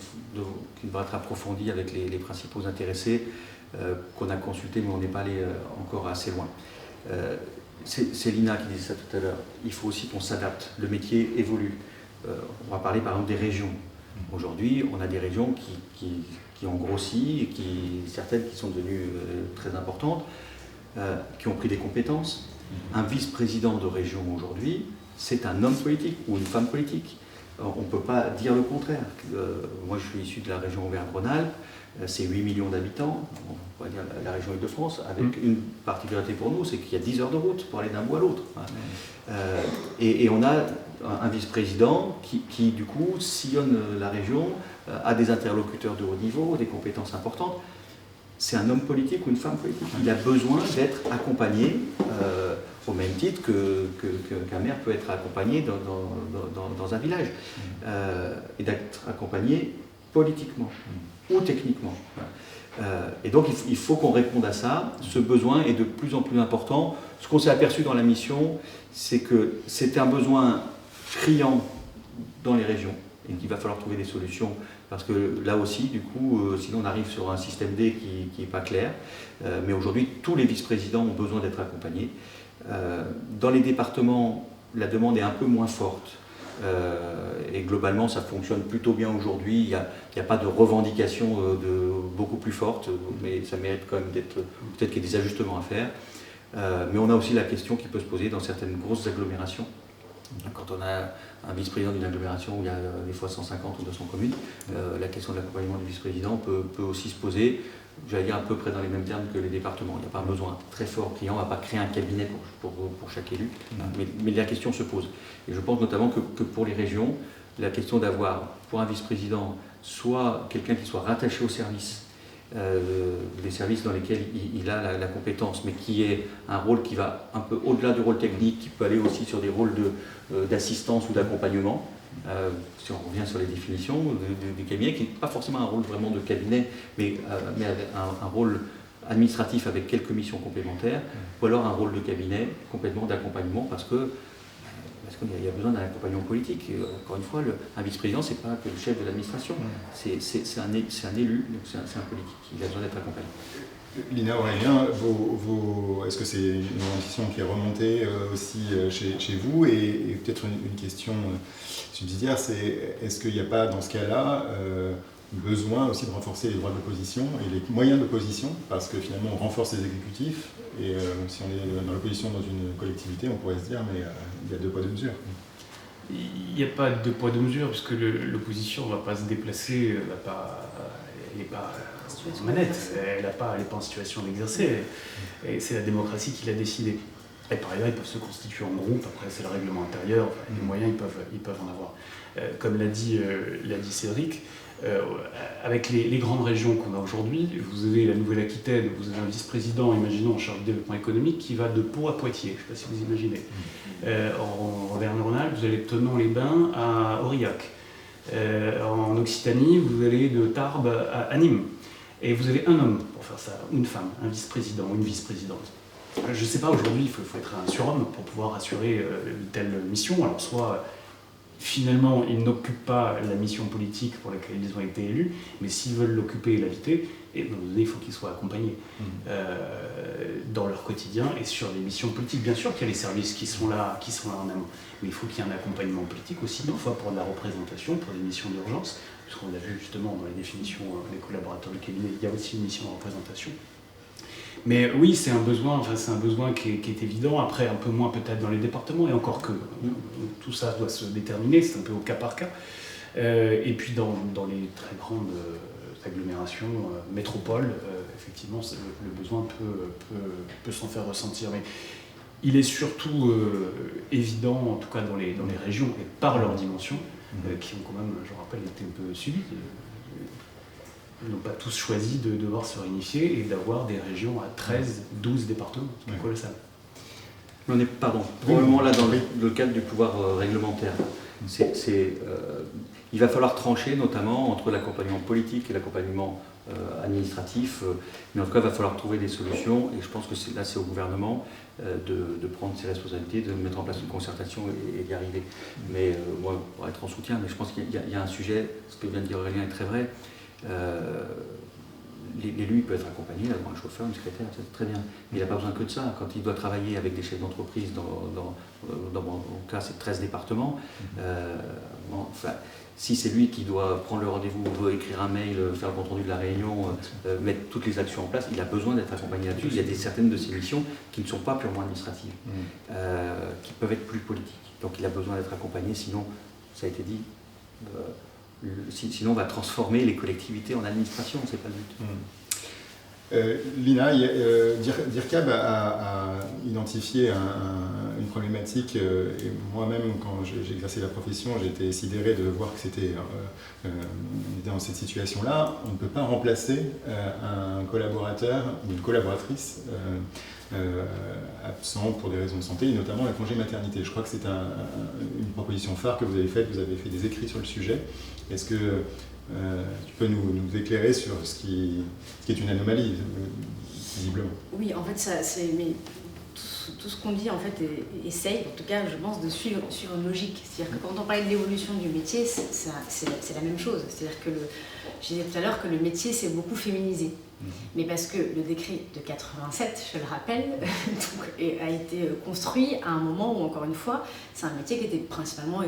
[SPEAKER 2] devra être approfondi avec les principaux intéressés qu'on a consultés, mais on n'est pas allé encore assez loin. C'est Lina qui disait ça tout à l'heure. Il faut aussi qu'on s'adapte. Le métier évolue. On va parler par exemple des régions. Aujourd'hui, on a des régions qui ont grossi, certaines qui sont devenues très importantes. Qui ont pris des compétences. Un vice-président de région aujourd'hui, c'est un homme politique ou une femme politique. On ne peut pas dire le contraire. Moi, je suis issu de la région Auvergne-Rhône-Alpes, c'est 8 millions d'habitants, on pourrait dire la région Île-de-France, avec une particularité pour nous, c'est qu'il y a 10 heures de route pour aller d'un bout à l'autre. Et on a un vice-président qui, du coup, sillonne la région, a des interlocuteurs de haut niveau, des compétences importantes. C'est un homme politique ou une femme politique. Il a besoin d'être accompagné, au même titre qu'un maire peut être accompagné dans un village, et d'être accompagné politiquement ou techniquement. Et donc il faut qu'on réponde à ça. Ce besoin est de plus en plus important. Ce qu'on s'est aperçu dans la mission, c'est que c'était un besoin criant dans les régions et qu'il va falloir trouver des solutions. Parce que là aussi, du coup, sinon on arrive sur un système D qui n'est pas clair. Mais aujourd'hui, tous les vice-présidents ont besoin d'être accompagnés. Dans les départements, la demande est un peu moins forte. Et globalement, ça fonctionne plutôt bien aujourd'hui. Il n'y a pas de revendication beaucoup plus forte, mais ça mérite quand même d'être... Peut-être qu'il y a des ajustements à faire. Mais on a aussi la question qui peut se poser dans certaines grosses agglomérations. Quand on a un vice-président d'une agglomération où il y a des fois 150 ou 200 communes, la question de l'accompagnement du vice-président peut aussi se poser, j'allais dire à peu près dans les mêmes termes que les départements. Il n'y a pas un besoin très fort client, on ne va pas créer un cabinet pour chaque élu, mais la question se pose. Et je pense notamment que pour les régions, la question d'avoir pour un vice-président soit quelqu'un qui soit rattaché au service, des services dans lesquels il a la compétence, mais qui est un rôle qui va un peu au-delà du rôle technique, qui peut aller aussi sur des rôles d'assistance ou d'accompagnement. Si on revient sur les définitions du cabinet, qui n'est pas forcément un rôle vraiment de cabinet, mais un rôle administratif avec quelques missions complémentaires, ou alors un rôle de cabinet complètement d'accompagnement, parce qu'il y a besoin d'un accompagnement politique. Et encore une fois, un vice-président, ce n'est pas que le chef de l'administration, c'est un élu, donc c'est un politique, il a besoin d'être accompagné.
[SPEAKER 1] Lina Aurélien, est-ce que c'est une ambition qui est remontée aussi chez vous? Et peut-être une question subsidiaire, c'est est-ce qu'il n'y a pas dans ce cas-là besoin aussi de renforcer les droits d'opposition et les moyens d'opposition? Parce que finalement on renforce les exécutifs et si on est dans l'opposition dans une collectivité, on pourrait se dire mais il y a deux poids deux mesures.
[SPEAKER 3] Il n'y a pas de poids deux mesures puisque l'opposition ne va pas se déplacer, elle n'est pas en manette, elle n'est pas en situation d'exercer. Et c'est la démocratie qui l'a décidé. Et par ailleurs, ils peuvent se constituer en groupe, après c'est le règlement intérieur, enfin, les moyens ils peuvent en avoir. Comme l'a dit Cédric, avec les grandes régions qu'on a aujourd'hui, vous avez la Nouvelle-Aquitaine, vous avez un vice-président, imaginons, en charge du développement économique, qui va de Pau à Poitiers, je ne sais pas si vous imaginez. En Auvergne-Rhône-Alpes, vous allez de Thonon-les-Bains à Aurillac. En Occitanie, vous allez de Tarbes à Nîmes. Et vous avez un homme pour faire ça, une femme, un vice-président ou une vice-présidente. Je ne sais pas, aujourd'hui, il faut être un surhomme pour pouvoir assurer une telle mission. Alors, soit, finalement, ils n'occupent pas la mission politique pour laquelle ils ont été élus, mais s'ils veulent l'occuper et l'habiter, il faut qu'ils soient accompagnés dans leur quotidien et sur les missions politiques. Bien sûr qu'il y a les services qui sont là en amont, mais il faut qu'il y ait un accompagnement politique aussi, parfois pour de la représentation, pour des missions d'urgence, puisqu'on l'a vu justement dans les définitions des collaborateurs du cabinet, il y a aussi une mission de représentation. Mais oui, c'est un besoin qui est évident, après un peu moins peut-être dans les départements, et encore que tout ça doit se déterminer, c'est un peu au cas par cas. Et puis dans les très grandes agglomérations, métropoles, effectivement, le besoin peut s'en faire ressentir. Mais il est surtout évident, en tout cas dans les régions, et par leur dimension, qui ont quand même, je rappelle, été un peu subies. Ils n'ont pas tous choisi de devoir se réunifier et d'avoir des régions à 13, 12 départements. C'est colossal.
[SPEAKER 2] On est, probablement là dans le cadre du pouvoir réglementaire. Il va falloir trancher notamment entre l'accompagnement politique et l'accompagnement administratif, mais en tout cas il va falloir trouver des solutions et je pense que c'est au gouvernement de prendre ses responsabilités, de mettre en place une concertation et d'y arriver. Mais moi, pour être en soutien, mais je pense qu'il y a un sujet, ce que vient de dire Aurélien est très vrai. L'élu il peut être accompagné, il a un chauffeur, une secrétaire, c'est très bien. Mais il n'a pas besoin que de ça. Quand il doit travailler avec des chefs d'entreprise, dans mon cas c'est 13 départements, si c'est lui qui doit prendre le rendez-vous, doit écrire un mail, faire le compte rendu de la réunion, mettre toutes les actions en place, il a besoin d'être accompagné là-dessus. Il y a certaines de ces missions qui ne sont pas purement administratives, qui peuvent être plus politiques. Donc il a besoin d'être accompagné, sinon, ça a été dit, sinon on va transformer les collectivités en administration, c'est pas le but.
[SPEAKER 1] Lina, DIRCAB a identifié une problématique, et moi-même, quand j'ai exercé la profession, j'ai été sidéré de voir que c'était dans cette situation-là. On ne peut pas remplacer un collaborateur ou une collaboratrice absent pour des raisons de santé, et notamment le congé maternité. Je crois que c'est une proposition phare que vous avez faite, vous avez fait des écrits sur le sujet. Est-ce que tu peux nous éclairer sur ce qui est une anomalie, visiblement? Oui, en fait,
[SPEAKER 4] tout ce qu'on dit, en fait, essaye, en tout cas, je pense, de suivre une logique. C'est-à-dire que quand on parlait de l'évolution du métier, c'est la même chose. C'est-à-dire que, je disais tout à l'heure que le métier s'est beaucoup féminisé. Mais parce que le décret de 87, je le rappelle, a été construit à un moment où, encore une fois, c'est un métier qui était principalement,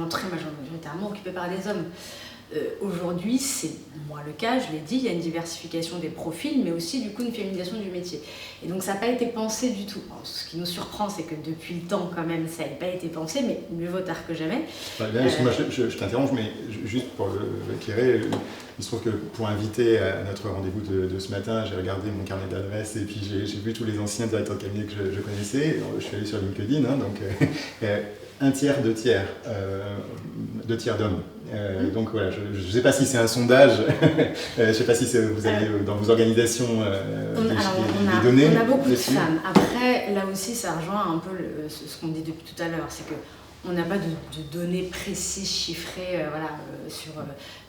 [SPEAKER 4] très majoritairement occupé par des hommes. Aujourd'hui, c'est moins le cas, je l'ai dit, il y a une diversification des profils, mais aussi du coup une féminisation du métier. Et donc ça n'a pas été pensé du tout. Alors, ce qui nous surprend, c'est que depuis le temps, quand même, ça n'a pas été pensé, mais mieux vaut tard que jamais.
[SPEAKER 1] Excuse-moi, je t'interromps, mais juste pour l'éclairer, il se trouve que pour inviter à notre rendez-vous de ce matin, j'ai regardé mon carnet d'adresses et puis j'ai vu tous les anciens directeurs de cabinet que je connaissais. Je suis allé sur LinkedIn, donc un tiers, deux tiers d'hommes. Donc voilà, je ne sais pas si c'est un sondage, je ne sais pas si vous avez dans vos organisations des données.
[SPEAKER 4] On a beaucoup de femmes. Après, là aussi, ça rejoint un peu ce qu'on dit depuis tout à l'heure, c'est que on n'a pas de données précises, chiffrées,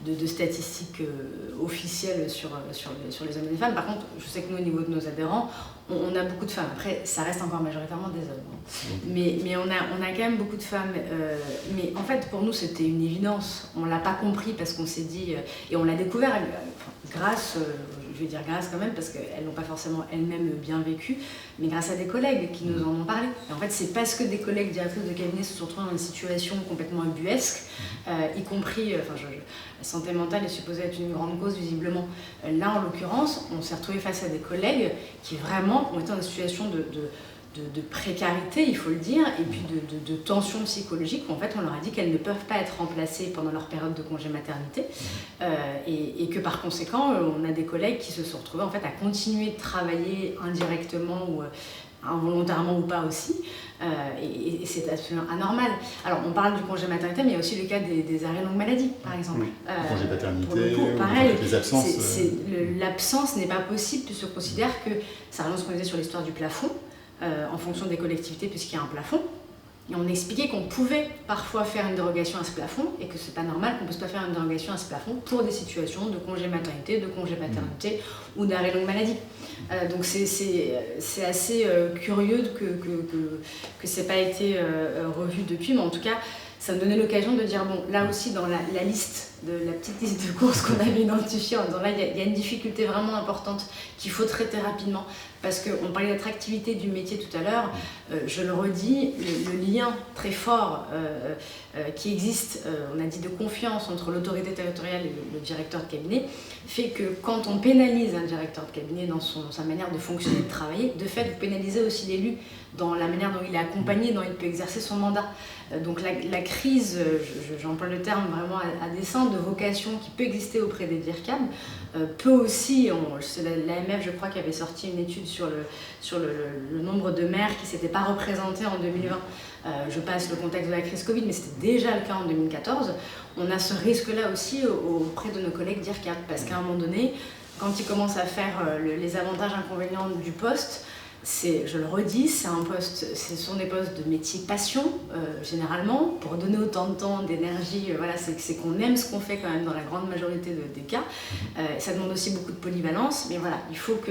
[SPEAKER 4] de statistiques officielles sur les hommes et les femmes. Par contre, je sais que nous, au niveau de nos adhérents, on a beaucoup de femmes. Après, ça reste encore majoritairement des hommes. Mais on a quand même beaucoup de femmes. Mais en fait, pour nous, c'était une évidence. On ne l'a pas compris parce qu'on s'est dit... et on l'a découvert grâce... je vais dire grâce quand même, parce qu'elles n'ont pas forcément elles-mêmes bien vécu, mais grâce à des collègues qui nous en ont parlé. Et en fait, c'est parce que des collègues directrices de cabinet se sont retrouvés dans une situation complètement ubuesque, y compris, la santé mentale est supposée être une grande cause visiblement. Là, en l'occurrence, on s'est retrouvés face à des collègues qui vraiment ont été dans une situation de précarité, il faut le dire, et puis de tension psychologique, où en fait on leur a dit qu'elles ne peuvent pas être remplacées pendant leur période de congé maternité, et que par conséquent, on a des collègues qui se sont retrouvés en fait à continuer de travailler indirectement ou involontairement ou pas aussi, et c'est absolument anormal. Alors on parle du congé maternité, mais il y a aussi le cas des arrêts longue maladie, par exemple.
[SPEAKER 1] Congé paternité,
[SPEAKER 4] pour le coup, pareil,
[SPEAKER 1] les absences.
[SPEAKER 4] L'absence n'est pas possible puisqu'on considère que, ça rejoint ce qu'on disait sur l'histoire du plafond, en fonction des collectivités puisqu'il y a un plafond. Et on expliquait qu'on pouvait parfois faire une dérogation à ce plafond et que c'est pas normal qu'on ne puisse pas faire une dérogation à ce plafond pour des situations de congé maternité, de congé paternité ou d'arrêt longue maladie. Donc c'est assez curieux que ça n'ait pas été revu depuis, mais en tout cas ça me donnait l'occasion de dire, bon, là aussi dans la petite liste de courses qu'on avait identifiée, en disant là il y a une difficulté vraiment importante qu'il faut traiter rapidement, parce qu'on parlait d'attractivité du métier tout à l'heure, je le redis, le lien très fort qui existe, on a dit de confiance entre l'autorité territoriale et le directeur de cabinet, fait que quand on pénalise un directeur de cabinet dans sa manière de fonctionner, de travailler, de fait vous pénalisez aussi l'élu dans la manière dont il est accompagné, dont il peut exercer son mandat. Donc la crise, j'emploie le terme vraiment à dessein, de vocation qui peut exister auprès des DIRCAB, peut aussi, c'est l'AMF je crois qui avait sorti une étude sur le nombre de maires qui ne s'étaient pas représentés en 2020. Je passe le contexte de la crise Covid, mais c'était déjà le cas en 2014. On a ce risque-là aussi auprès de nos collègues DIRCAB, parce qu'à un moment donné, quand ils commencent à faire les avantages inconvénients du poste, je le redis, ce sont des postes de métier passion, généralement, pour donner autant de temps, d'énergie, voilà, c'est qu'on aime ce qu'on fait quand même dans la grande majorité des cas. Ça demande aussi beaucoup de polyvalence, mais voilà, il faut que,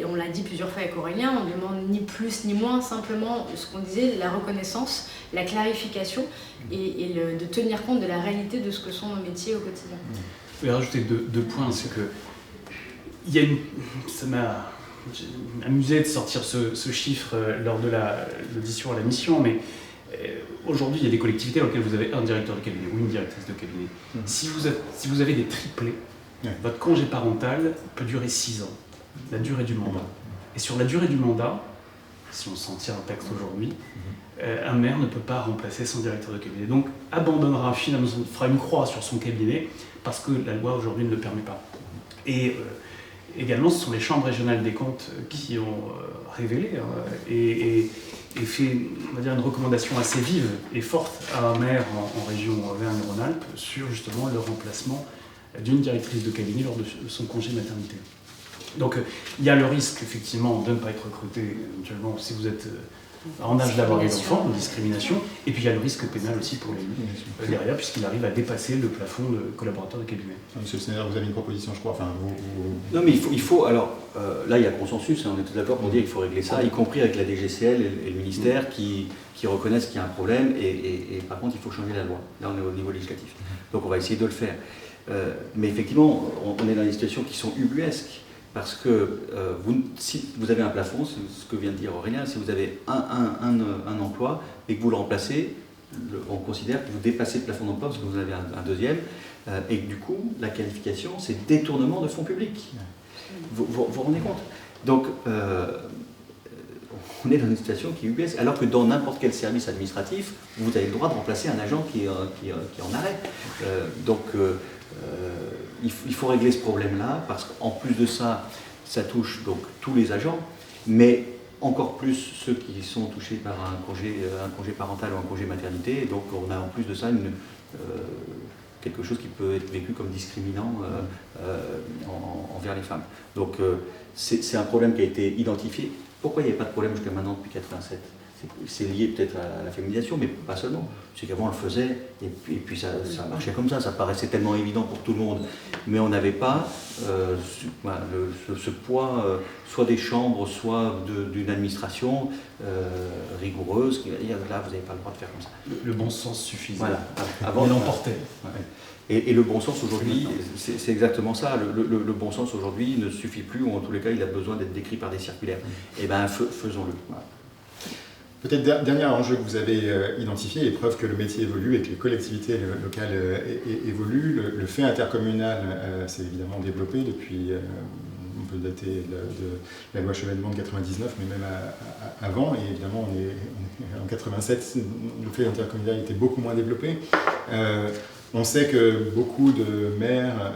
[SPEAKER 4] on l'a dit plusieurs fois avec Aurélien, on ne demande ni plus ni moins, simplement ce qu'on disait, la reconnaissance, la clarification et de tenir compte de la réalité de ce que sont nos métiers au quotidien.
[SPEAKER 3] Je vais rajouter deux points, c'est que ça m'a amusé de sortir ce chiffre lors de l'audition à la mission, mais aujourd'hui il y a des collectivités dans lesquelles vous avez un directeur de cabinet ou une directrice de cabinet. Si vous avez des triplés, votre congé parental peut durer 6 ans, la durée du mandat. Et sur la durée du mandat, si on s'en tient un texte aujourd'hui, un maire ne peut pas remplacer son directeur de cabinet. Donc abandonnera finalement, fera une croix sur son cabinet parce que la loi aujourd'hui ne le permet pas. Et également, ce sont les chambres régionales des comptes qui ont révélé et fait, on va dire, une recommandation assez vive et forte à un maire en région Auvergne-Rhône-Alpes sur justement le remplacement d'une directrice de cabinet lors de son congé maternité. Donc il y a le risque effectivement de ne pas être recruté éventuellement si vous êtes en âge d'avoir des enfants, une discrimination, et puis il y a le risque pénal aussi pour l'élu derrière, puisqu'il arrive à dépasser le plafond de collaborateurs de cabinet.
[SPEAKER 1] Monsieur le sénateur, vous avez une proposition, je crois. Enfin,
[SPEAKER 2] Non, mais il faut alors, là il y a consensus, on est tous d'accord pour dire qu'il faut régler ça, y compris avec la DGCL et le ministère qui reconnaissent qu'il y a un problème, et par contre il faut changer la loi. Là on est au niveau législatif. Donc on va essayer de le faire. Mais effectivement, on est dans des situations qui sont ubuesques. Parce que si vous avez un plafond, c'est ce que vient de dire Aurélien, si vous avez un emploi et que vous le remplacez, on considère que vous dépassez le plafond d'emploi parce que vous avez un deuxième, et que du coup, la qualification, c'est détournement de fonds publics. Vous rendez compte? Donc, on est dans une situation qui est ubuesque, alors que dans n'importe quel service administratif, vous avez le droit de remplacer un agent qui est en arrêt. Il faut régler ce problème-là, parce qu'en plus de ça, ça touche donc tous les agents, mais encore plus ceux qui sont touchés par un congé parental ou un congé maternité. Donc on a en plus de ça quelque chose qui peut être vécu comme discriminant envers les femmes. Donc c'est un problème qui a été identifié. Pourquoi il n'y avait pas de problème jusqu'à maintenant depuis 1987 ? C'est lié peut-être à la féminisation, mais pas seulement. C'est qu'avant on le faisait, et puis ça marchait comme ça paraissait tellement évident pour tout le monde. Mais on n'avait pas ce poids, soit des chambres, soit d'une administration rigoureuse, qui va dire là vous n'avez pas le droit de faire comme ça.
[SPEAKER 3] Le bon sens suffisait.
[SPEAKER 2] Voilà. Avant,
[SPEAKER 3] il l'emportait.
[SPEAKER 2] Et le bon sens aujourd'hui, c'est exactement ça. Le bon sens aujourd'hui ne suffit plus, ou en tous les cas il a besoin d'être décrit par des circulaires. Et bien faisons-le. Voilà.
[SPEAKER 1] Peut-être dernier enjeu que vous avez identifié, et preuve que le métier évolue et que les collectivités locales évoluent. Le fait intercommunal s'est évidemment développé depuis, on peut dater de la loi Chevènement de 99, mais même avant, et évidemment on est en 87, le fait intercommunal était beaucoup moins développé. On sait que beaucoup de maires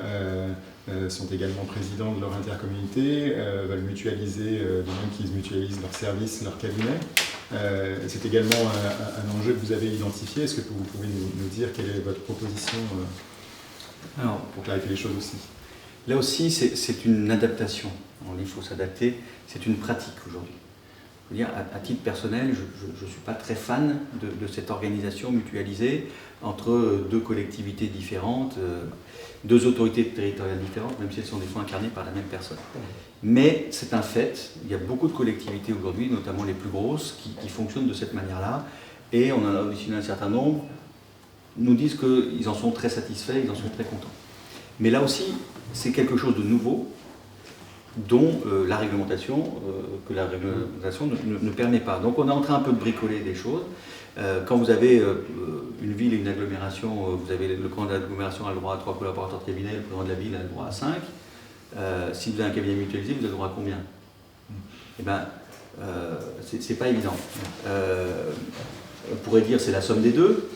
[SPEAKER 1] sont également présidents de leur intercommunauté, veulent mutualiser, de même qu'ils mutualisent leurs services, leurs cabinets. C'est également un enjeu que vous avez identifié. Est-ce que vous pouvez nous dire quelle est votre proposition pour clarifier les choses aussi?
[SPEAKER 2] Là aussi, c'est une adaptation. Il faut s'adapter. C'est une pratique aujourd'hui. Je veux dire, à titre personnel, je ne suis pas très fan de cette organisation mutualisée entre deux collectivités différentes, deux autorités territoriales différentes, même si elles sont des fois incarnées par la même personne. Mais c'est un fait. Il y a beaucoup de collectivités aujourd'hui, notamment les plus grosses, qui fonctionnent de cette manière-là. Et on en a auditionné un certain nombre, nous disent qu'ils en sont très satisfaits, ils en sont très contents. Mais là aussi, c'est quelque chose de nouveau dont la réglementation ne permet pas. Donc on est en train un peu de bricoler des choses. Quand vous avez une ville et une agglomération, vous avez le président de l'agglomération a le droit à 3 collaborateurs de cabinet, le président de la ville a le droit à 5. Si vous avez un cabinet mutualisé, vous avez le droit à combien? Eh bien, c'est pas évident. On pourrait dire c'est la somme des deux.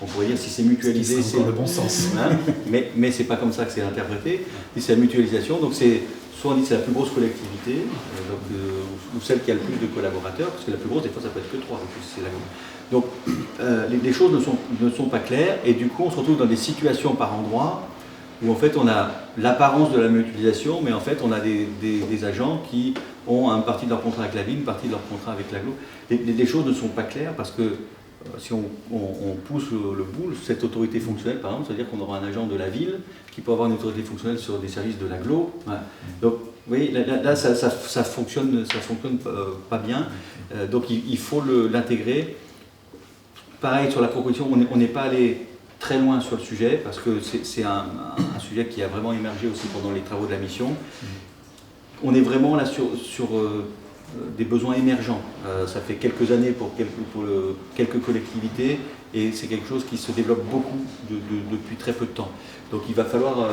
[SPEAKER 2] On pourrait dire si c'est mutualisé,
[SPEAKER 3] c'est le bon sens.
[SPEAKER 2] Hein, mais c'est pas comme ça que c'est interprété. Si c'est la mutualisation, donc c'est soit on dit que c'est la plus grosse collectivité, ou celle qui a le plus de collaborateurs, parce que la plus grosse, des fois ça peut être que 3, donc les choses ne sont pas claires, et du coup on se retrouve dans des situations par endroit où en fait on a l'apparence de la mutualisation, mais en fait on a des agents qui ont une partie de leur contrat avec la ville, une partie de leur contrat avec l'agglo. Les choses ne sont pas claires parce que si on pousse le bout, cette autorité fonctionnelle, par exemple, c'est-à-dire qu'on aura un agent de la ville qui peut avoir une autorité fonctionnelle sur des services de l'agglo. Ouais. Donc, vous voyez, là ça fonctionne pas bien. Donc, il faut l'intégrer. Pareil, sur la proposition, on n'est pas allé très loin sur le sujet, parce que c'est un sujet qui a vraiment émergé aussi pendant les travaux de la mission. On est vraiment là sur des besoins émergents. Ça fait quelques années pour quelques collectivités, et c'est quelque chose qui se développe beaucoup depuis très peu de temps. Donc il va falloir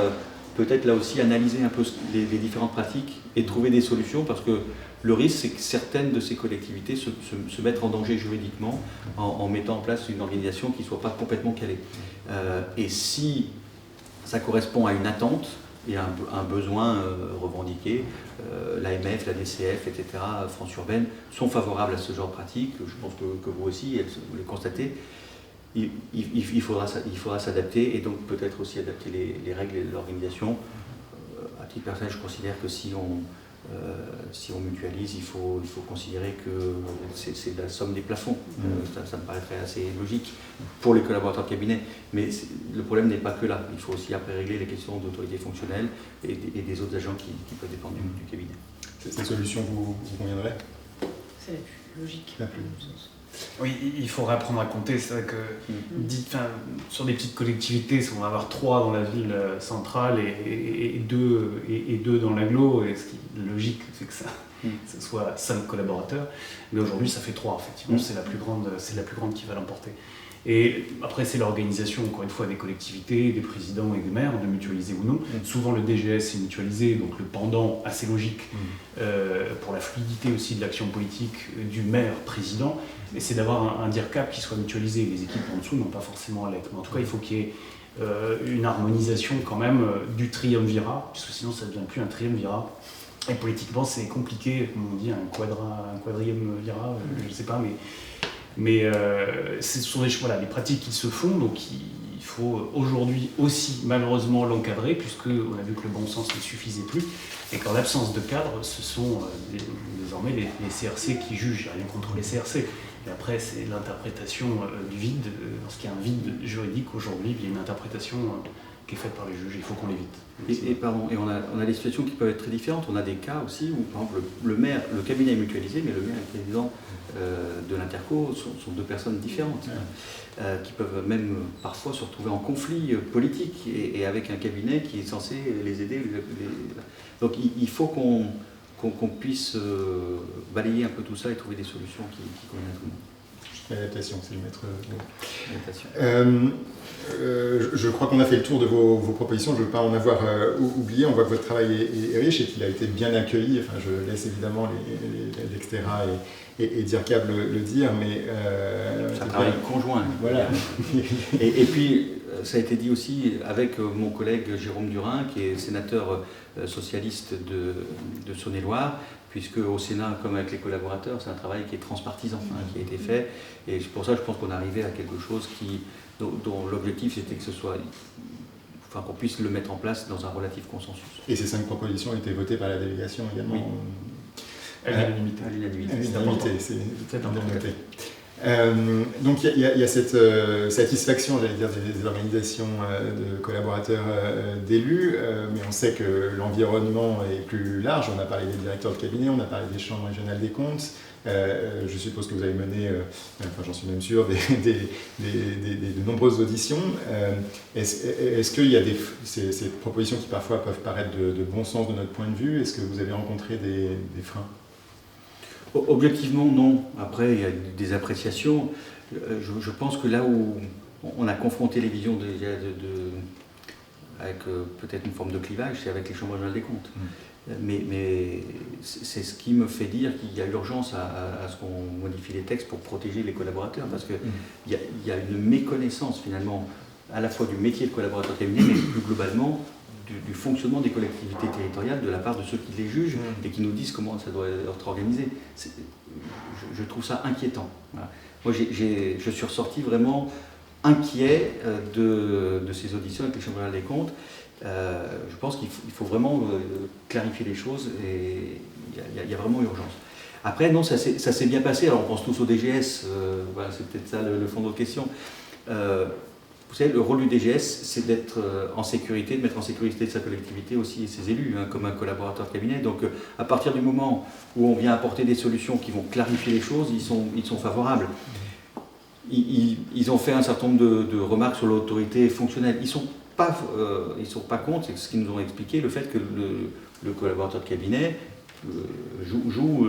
[SPEAKER 2] peut-être là aussi analyser un peu les différentes pratiques et trouver des solutions, parce que le risque, c'est que certaines de ces collectivités se mettent en danger juridiquement en mettant en place une organisation qui ne soit pas complètement calée. Et si ça correspond à une attente et à un besoin revendiqué, l'AMF, la DCF, etc., France Urbaine, sont favorables à ce genre de pratique. Je pense que vous aussi, vous les constatez. Il faudra s'adapter, et donc peut-être aussi adapter les règles de l'organisation. À titre personnel, je considère que si on mutualise, il faut considérer que c'est la somme des plafonds. Ça me paraîtrait assez logique pour les collaborateurs de cabinet. Mais le problème n'est pas que là. Il faut aussi après régler les questions d'autorité fonctionnelle et des autres agents qui peuvent dépendre du cabinet.
[SPEAKER 1] Cette solution vous conviendrait?
[SPEAKER 4] C'est la plus logique.
[SPEAKER 1] La plus.
[SPEAKER 3] Oui, il faudra prendre à compter, c'est vrai que sur des petites collectivités, on va avoir 3 dans la ville centrale et 2 dans l'agglo, et ce qui est logique, c'est que ça soit 5 collaborateurs, mais aujourd'hui ça fait 3, effectivement, c'est la plus grande qui va l'emporter. Et après, c'est l'organisation, encore une fois, des collectivités, des présidents et des maires, de mutualiser ou non. Souvent, le DGS est mutualisé, donc le pendant assez logique pour la fluidité aussi de l'action politique du maire-président, et c'est d'avoir un DIRCAP qui soit mutualisé. Les équipes en dessous n'ont pas forcément à l'être. Mais en tout cas, il faut qu'il y ait une harmonisation quand même du triumvirat, puisque sinon, ça ne devient plus un triumvirat. Et politiquement, c'est compliqué, comme on dit, un quadriumvirat, je ne sais pas, mais ce sont des pratiques qui se font, donc il faut aujourd'hui aussi malheureusement l'encadrer, puisqu'on a vu que le bon sens ne suffisait plus, et qu'en l'absence de cadre, ce sont désormais les CRC qui jugent. Il n'y a rien contre les CRC. Et après, c'est l'interprétation du vide. Lorsqu'il y a un vide juridique aujourd'hui, il y a une interprétation qui est faite par les juges. Il faut qu'on l'évite.
[SPEAKER 2] Et on a des situations qui peuvent être très différentes. On a des cas aussi où, par exemple, le cabinet est mutualisé, mais le maire et le président de l'interco sont 2 personnes différentes, qui peuvent même parfois se retrouver en conflit politique et avec un cabinet qui est censé les aider. Donc il faut qu'on puisse balayer un peu tout ça et trouver des solutions qui conviennent à tout le monde.
[SPEAKER 1] L'adaptation, c'est le maître mot. Je crois qu'on a fait le tour de vos propositions, je ne veux pas en avoir oublié. On voit que votre travail est riche et qu'il a été bien accueilli. Enfin, je laisse évidemment l'Extera et DIRCAP le dire, mais...
[SPEAKER 2] c'est un travail conjoint.
[SPEAKER 1] Voilà.
[SPEAKER 2] et puis, ça a été dit aussi avec mon collègue Jérôme Durin, qui est sénateur socialiste de Saône-et-Loire, puisque au Sénat, comme avec les collaborateurs, c'est un travail qui est transpartisan, qui a été fait. Et pour ça, je pense qu'on est arrivé à quelque chose dont l'objectif c'était que ce soit, qu'on puisse le mettre en place dans un relatif consensus.
[SPEAKER 1] Et ces 5 propositions ont été votées par la délégation également.
[SPEAKER 2] Oui.
[SPEAKER 3] À l'unanimité.
[SPEAKER 2] À l'unanimité.
[SPEAKER 1] À l'unanimité, c'est
[SPEAKER 3] important.
[SPEAKER 1] noté. Donc il y a cette satisfaction, j'allais dire, des organisations de collaborateurs d'élus, mais on sait que l'environnement est plus large. On a parlé des directeurs de cabinet, on a parlé des chambres régionales des comptes. Je suppose que vous avez mené, j'en suis même sûr, de nombreuses auditions. Est-ce qu'il y a ces propositions qui parfois peuvent paraître de bon sens de notre point de vue? Est-ce que vous avez rencontré des freins?
[SPEAKER 2] Objectivement, non. Après, il y a des appréciations. Je pense que là où on a confronté les visions avec peut-être une forme de clivage, c'est avec les chambres régionales des comptes. Mais c'est ce qui me fait dire qu'il y a urgence à ce qu'on modifie les textes pour protéger les collaborateurs, parce qu'il y a une méconnaissance finalement à la fois du métier de collaborateur cabinet, mais plus globalement du fonctionnement des collectivités territoriales de la part de ceux qui les jugent et qui nous disent comment ça doit être organisé. Je trouve ça inquiétant. Voilà. Moi, je suis ressorti vraiment inquiet de ces auditions avec les chambres régionales des comptes. Je pense qu'il faut vraiment clarifier les choses et il y a vraiment urgence. Après, non, ça s'est bien passé. Alors, on pense tous au DGS, voilà, c'est peut-être ça le fond de votre question. Vous savez, le rôle du DGS, c'est d'être en sécurité, de mettre en sécurité sa collectivité aussi et ses élus, comme un collaborateur de cabinet. Donc, à partir du moment où on vient apporter des solutions qui vont clarifier les choses, ils sont favorables. Ils ont fait un certain nombre de remarques sur l'autorité fonctionnelle. Ils sont pas contre, c'est ce qu'ils nous ont expliqué, le fait que le collaborateur de cabinet joue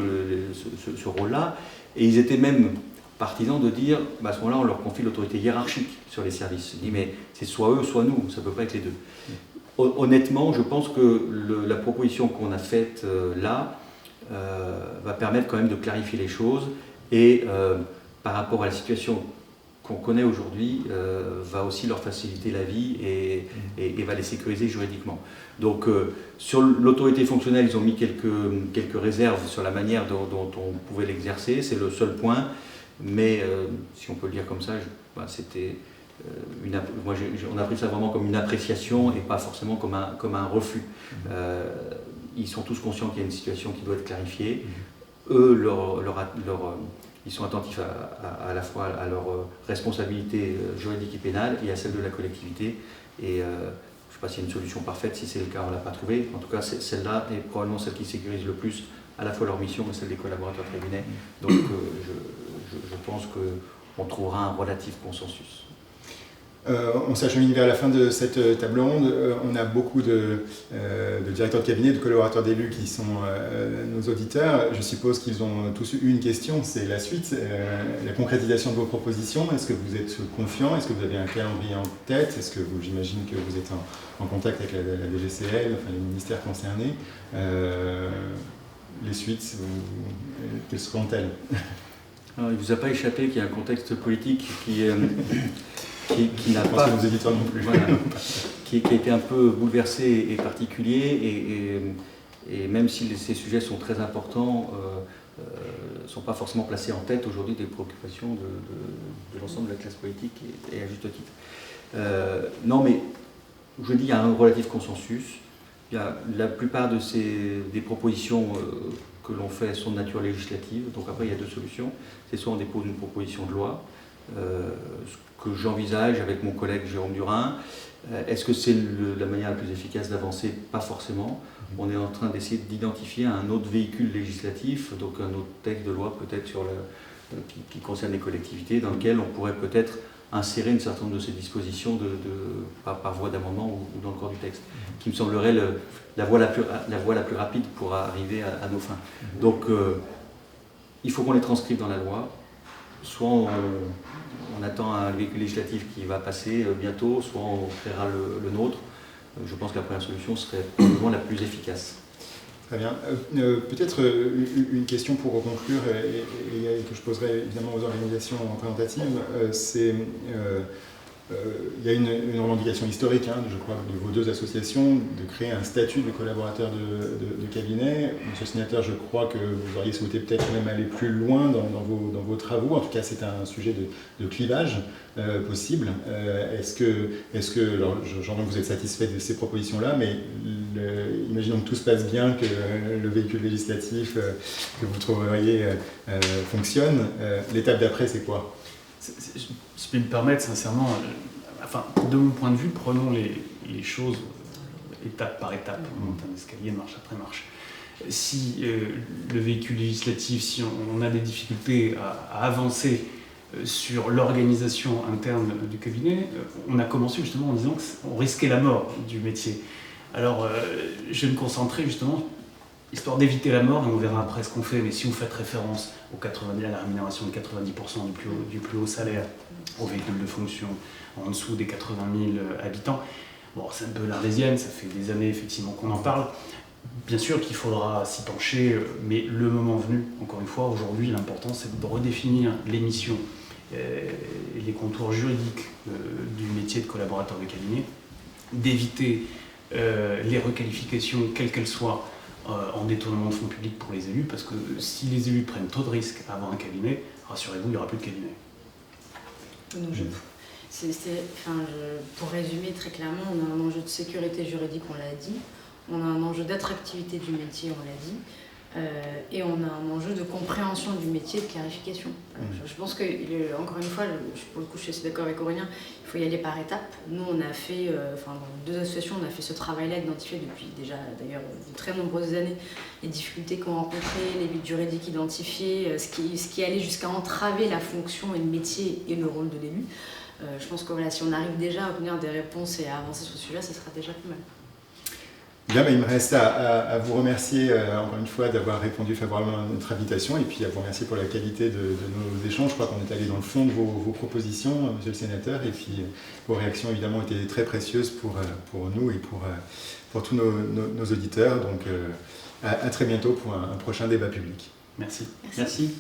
[SPEAKER 2] ce rôle-là. Et ils étaient même partisans de dire, à ce moment-là, on leur confie l'autorité hiérarchique sur les services. Ils disent, mais c'est soit eux, soit nous, ça ne peut pas être les deux. Honnêtement, je pense que la proposition qu'on a faite là va permettre quand même de clarifier les choses et par rapport à la situation qu'on connaît aujourd'hui, va aussi leur faciliter la vie et va les sécuriser juridiquement. Donc sur l'autorité fonctionnelle, ils ont mis quelques réserves sur la manière dont on pouvait l'exercer, c'est le seul point, mais si on peut le dire comme ça, c'était on a pris ça vraiment comme une appréciation et pas forcément comme un refus. Ils sont tous conscients qu'il y a une situation qui doit être clarifiée. Eux, ils sont attentifs à la fois à leur responsabilité juridique et pénale et à celle de la collectivité. Et je ne sais pas s'il y a une solution parfaite, si c'est le cas, on ne l'a pas trouvé. En tout cas, celle-là est probablement celle qui sécurise le plus à la fois leur mission et celle des collaborateurs de cabinet. Donc je pense qu'on trouvera un relatif consensus.
[SPEAKER 1] On s'achemine vers la fin de cette table ronde. On a beaucoup de directeurs de cabinet, de collaborateurs d'élus qui sont nos auditeurs. Je suppose qu'ils ont tous eu une question, c'est la suite, la concrétisation de vos propositions. Est-ce que vous êtes confiant? Est-ce que vous avez un calendrier en tête? Est-ce que j'imagine que vous êtes en contact avec la DGCL, enfin les ministères concernés? Les suites, quelles seront-elles?
[SPEAKER 2] Alors, il ne vous a pas échappé qu'il y a un contexte politique qui n'a
[SPEAKER 1] je pense
[SPEAKER 2] pas,
[SPEAKER 1] que nos éditeurs non plus.
[SPEAKER 2] Voilà, qui a été un peu bouleversé et particulier, et même si ces sujets sont très importants, ne sont pas forcément placés en tête aujourd'hui des préoccupations de l'ensemble de la classe politique, et à juste titre. Non, mais je dis, il y a un relatif consensus. Il y a la plupart des propositions que l'on fait sont de nature législative, donc après il y a deux solutions. C'est soit on dépose une proposition de loi, ce que j'envisage avec mon collègue Jérôme Durin. Est-ce que c'est la manière la plus efficace d'avancer? Pas forcément. On est en train d'essayer d'identifier un autre véhicule législatif, donc un autre texte de loi peut-être qui concerne les collectivités, dans lequel on pourrait peut-être insérer un certain nombre de ces dispositions par voie d'amendement ou dans le corps du texte, qui me semblerait la voie la plus rapide pour arriver à nos fins. Donc il faut qu'on les transcrive dans la loi. Soit on attend un véhicule législatif qui va passer bientôt, soit on créera le nôtre. Je pense que la première solution serait probablement la plus efficace.
[SPEAKER 1] Très bien. Peut-être une question pour conclure et que je poserai évidemment aux organisations représentatives, c'est il y a une revendication historique, je crois, de vos deux associations, de créer un statut de collaborateur de cabinet. Monsieur le sénateur, je crois que vous auriez souhaité peut-être même aller plus loin dans vos travaux. En tout cas, c'est un sujet de clivage possible. Est-ce que alors, j'entends que vous êtes satisfait de ces propositions-là, mais imaginons que tout se passe bien, que le véhicule législatif que vous trouveriez fonctionne. L'étape d'après, c'est quoi ?
[SPEAKER 3] Si je peux me permettre, sincèrement, de mon point de vue, prenons les choses étape par étape. On monte un escalier, marche après marche. Si le véhicule législatif, si on a des difficultés à avancer sur l'organisation interne du cabinet, on a commencé justement en disant qu'on risquait la mort du métier. Alors, je vais me concentrer justement, histoire d'éviter la mort, et on verra après ce qu'on fait, mais si vous faites référence à la rémunération de 90% du plus haut salaire, au véhicule de fonction en dessous des 80 000 habitants, bon, c'est un peu l'arlésienne, ça fait des années effectivement qu'on en parle. Bien sûr qu'il faudra s'y pencher, mais le moment venu, encore une fois, aujourd'hui, l'important c'est de redéfinir les missions et les contours juridiques du métier de collaborateur de cabinet, d'éviter les requalifications, quelles qu'elles soient, en détournement de fonds publics pour les élus, parce que si les élus prennent trop de risques à avoir un cabinet, rassurez-vous, il n'y aura plus de cabinet.
[SPEAKER 4] Donc pour résumer très clairement, on a un enjeu de sécurité juridique, on l'a dit, on a un enjeu d'attractivité du métier, on l'a dit, et on a un enjeu de compréhension du métier, de clarification. Je pense que, encore une fois, pour le coup, je suis assez d'accord avec Aurélien, il faut y aller par étapes. Nous, on a fait, dans deux associations, on a fait ce travail-là, identifié depuis déjà, d'ailleurs, de très nombreuses années, les difficultés qu'on rencontrait, les vides juridiques identifiés, ce qui allait jusqu'à entraver la fonction et le métier et le rôle de l'élu. Je pense que voilà, si on arrive déjà à obtenir des réponses et à avancer sur ce sujet-là, ça sera déjà pas mal.
[SPEAKER 1] Bien, il me reste à vous remercier encore une fois d'avoir répondu favorablement à notre invitation et puis à vous remercier pour la qualité de nos échanges. Je crois qu'on est allé dans le fond de vos propositions, monsieur le sénateur, et puis vos réactions évidemment étaient très précieuses pour nous et pour tous nos auditeurs. Donc à très bientôt pour un prochain débat public.
[SPEAKER 3] Merci.
[SPEAKER 2] Merci.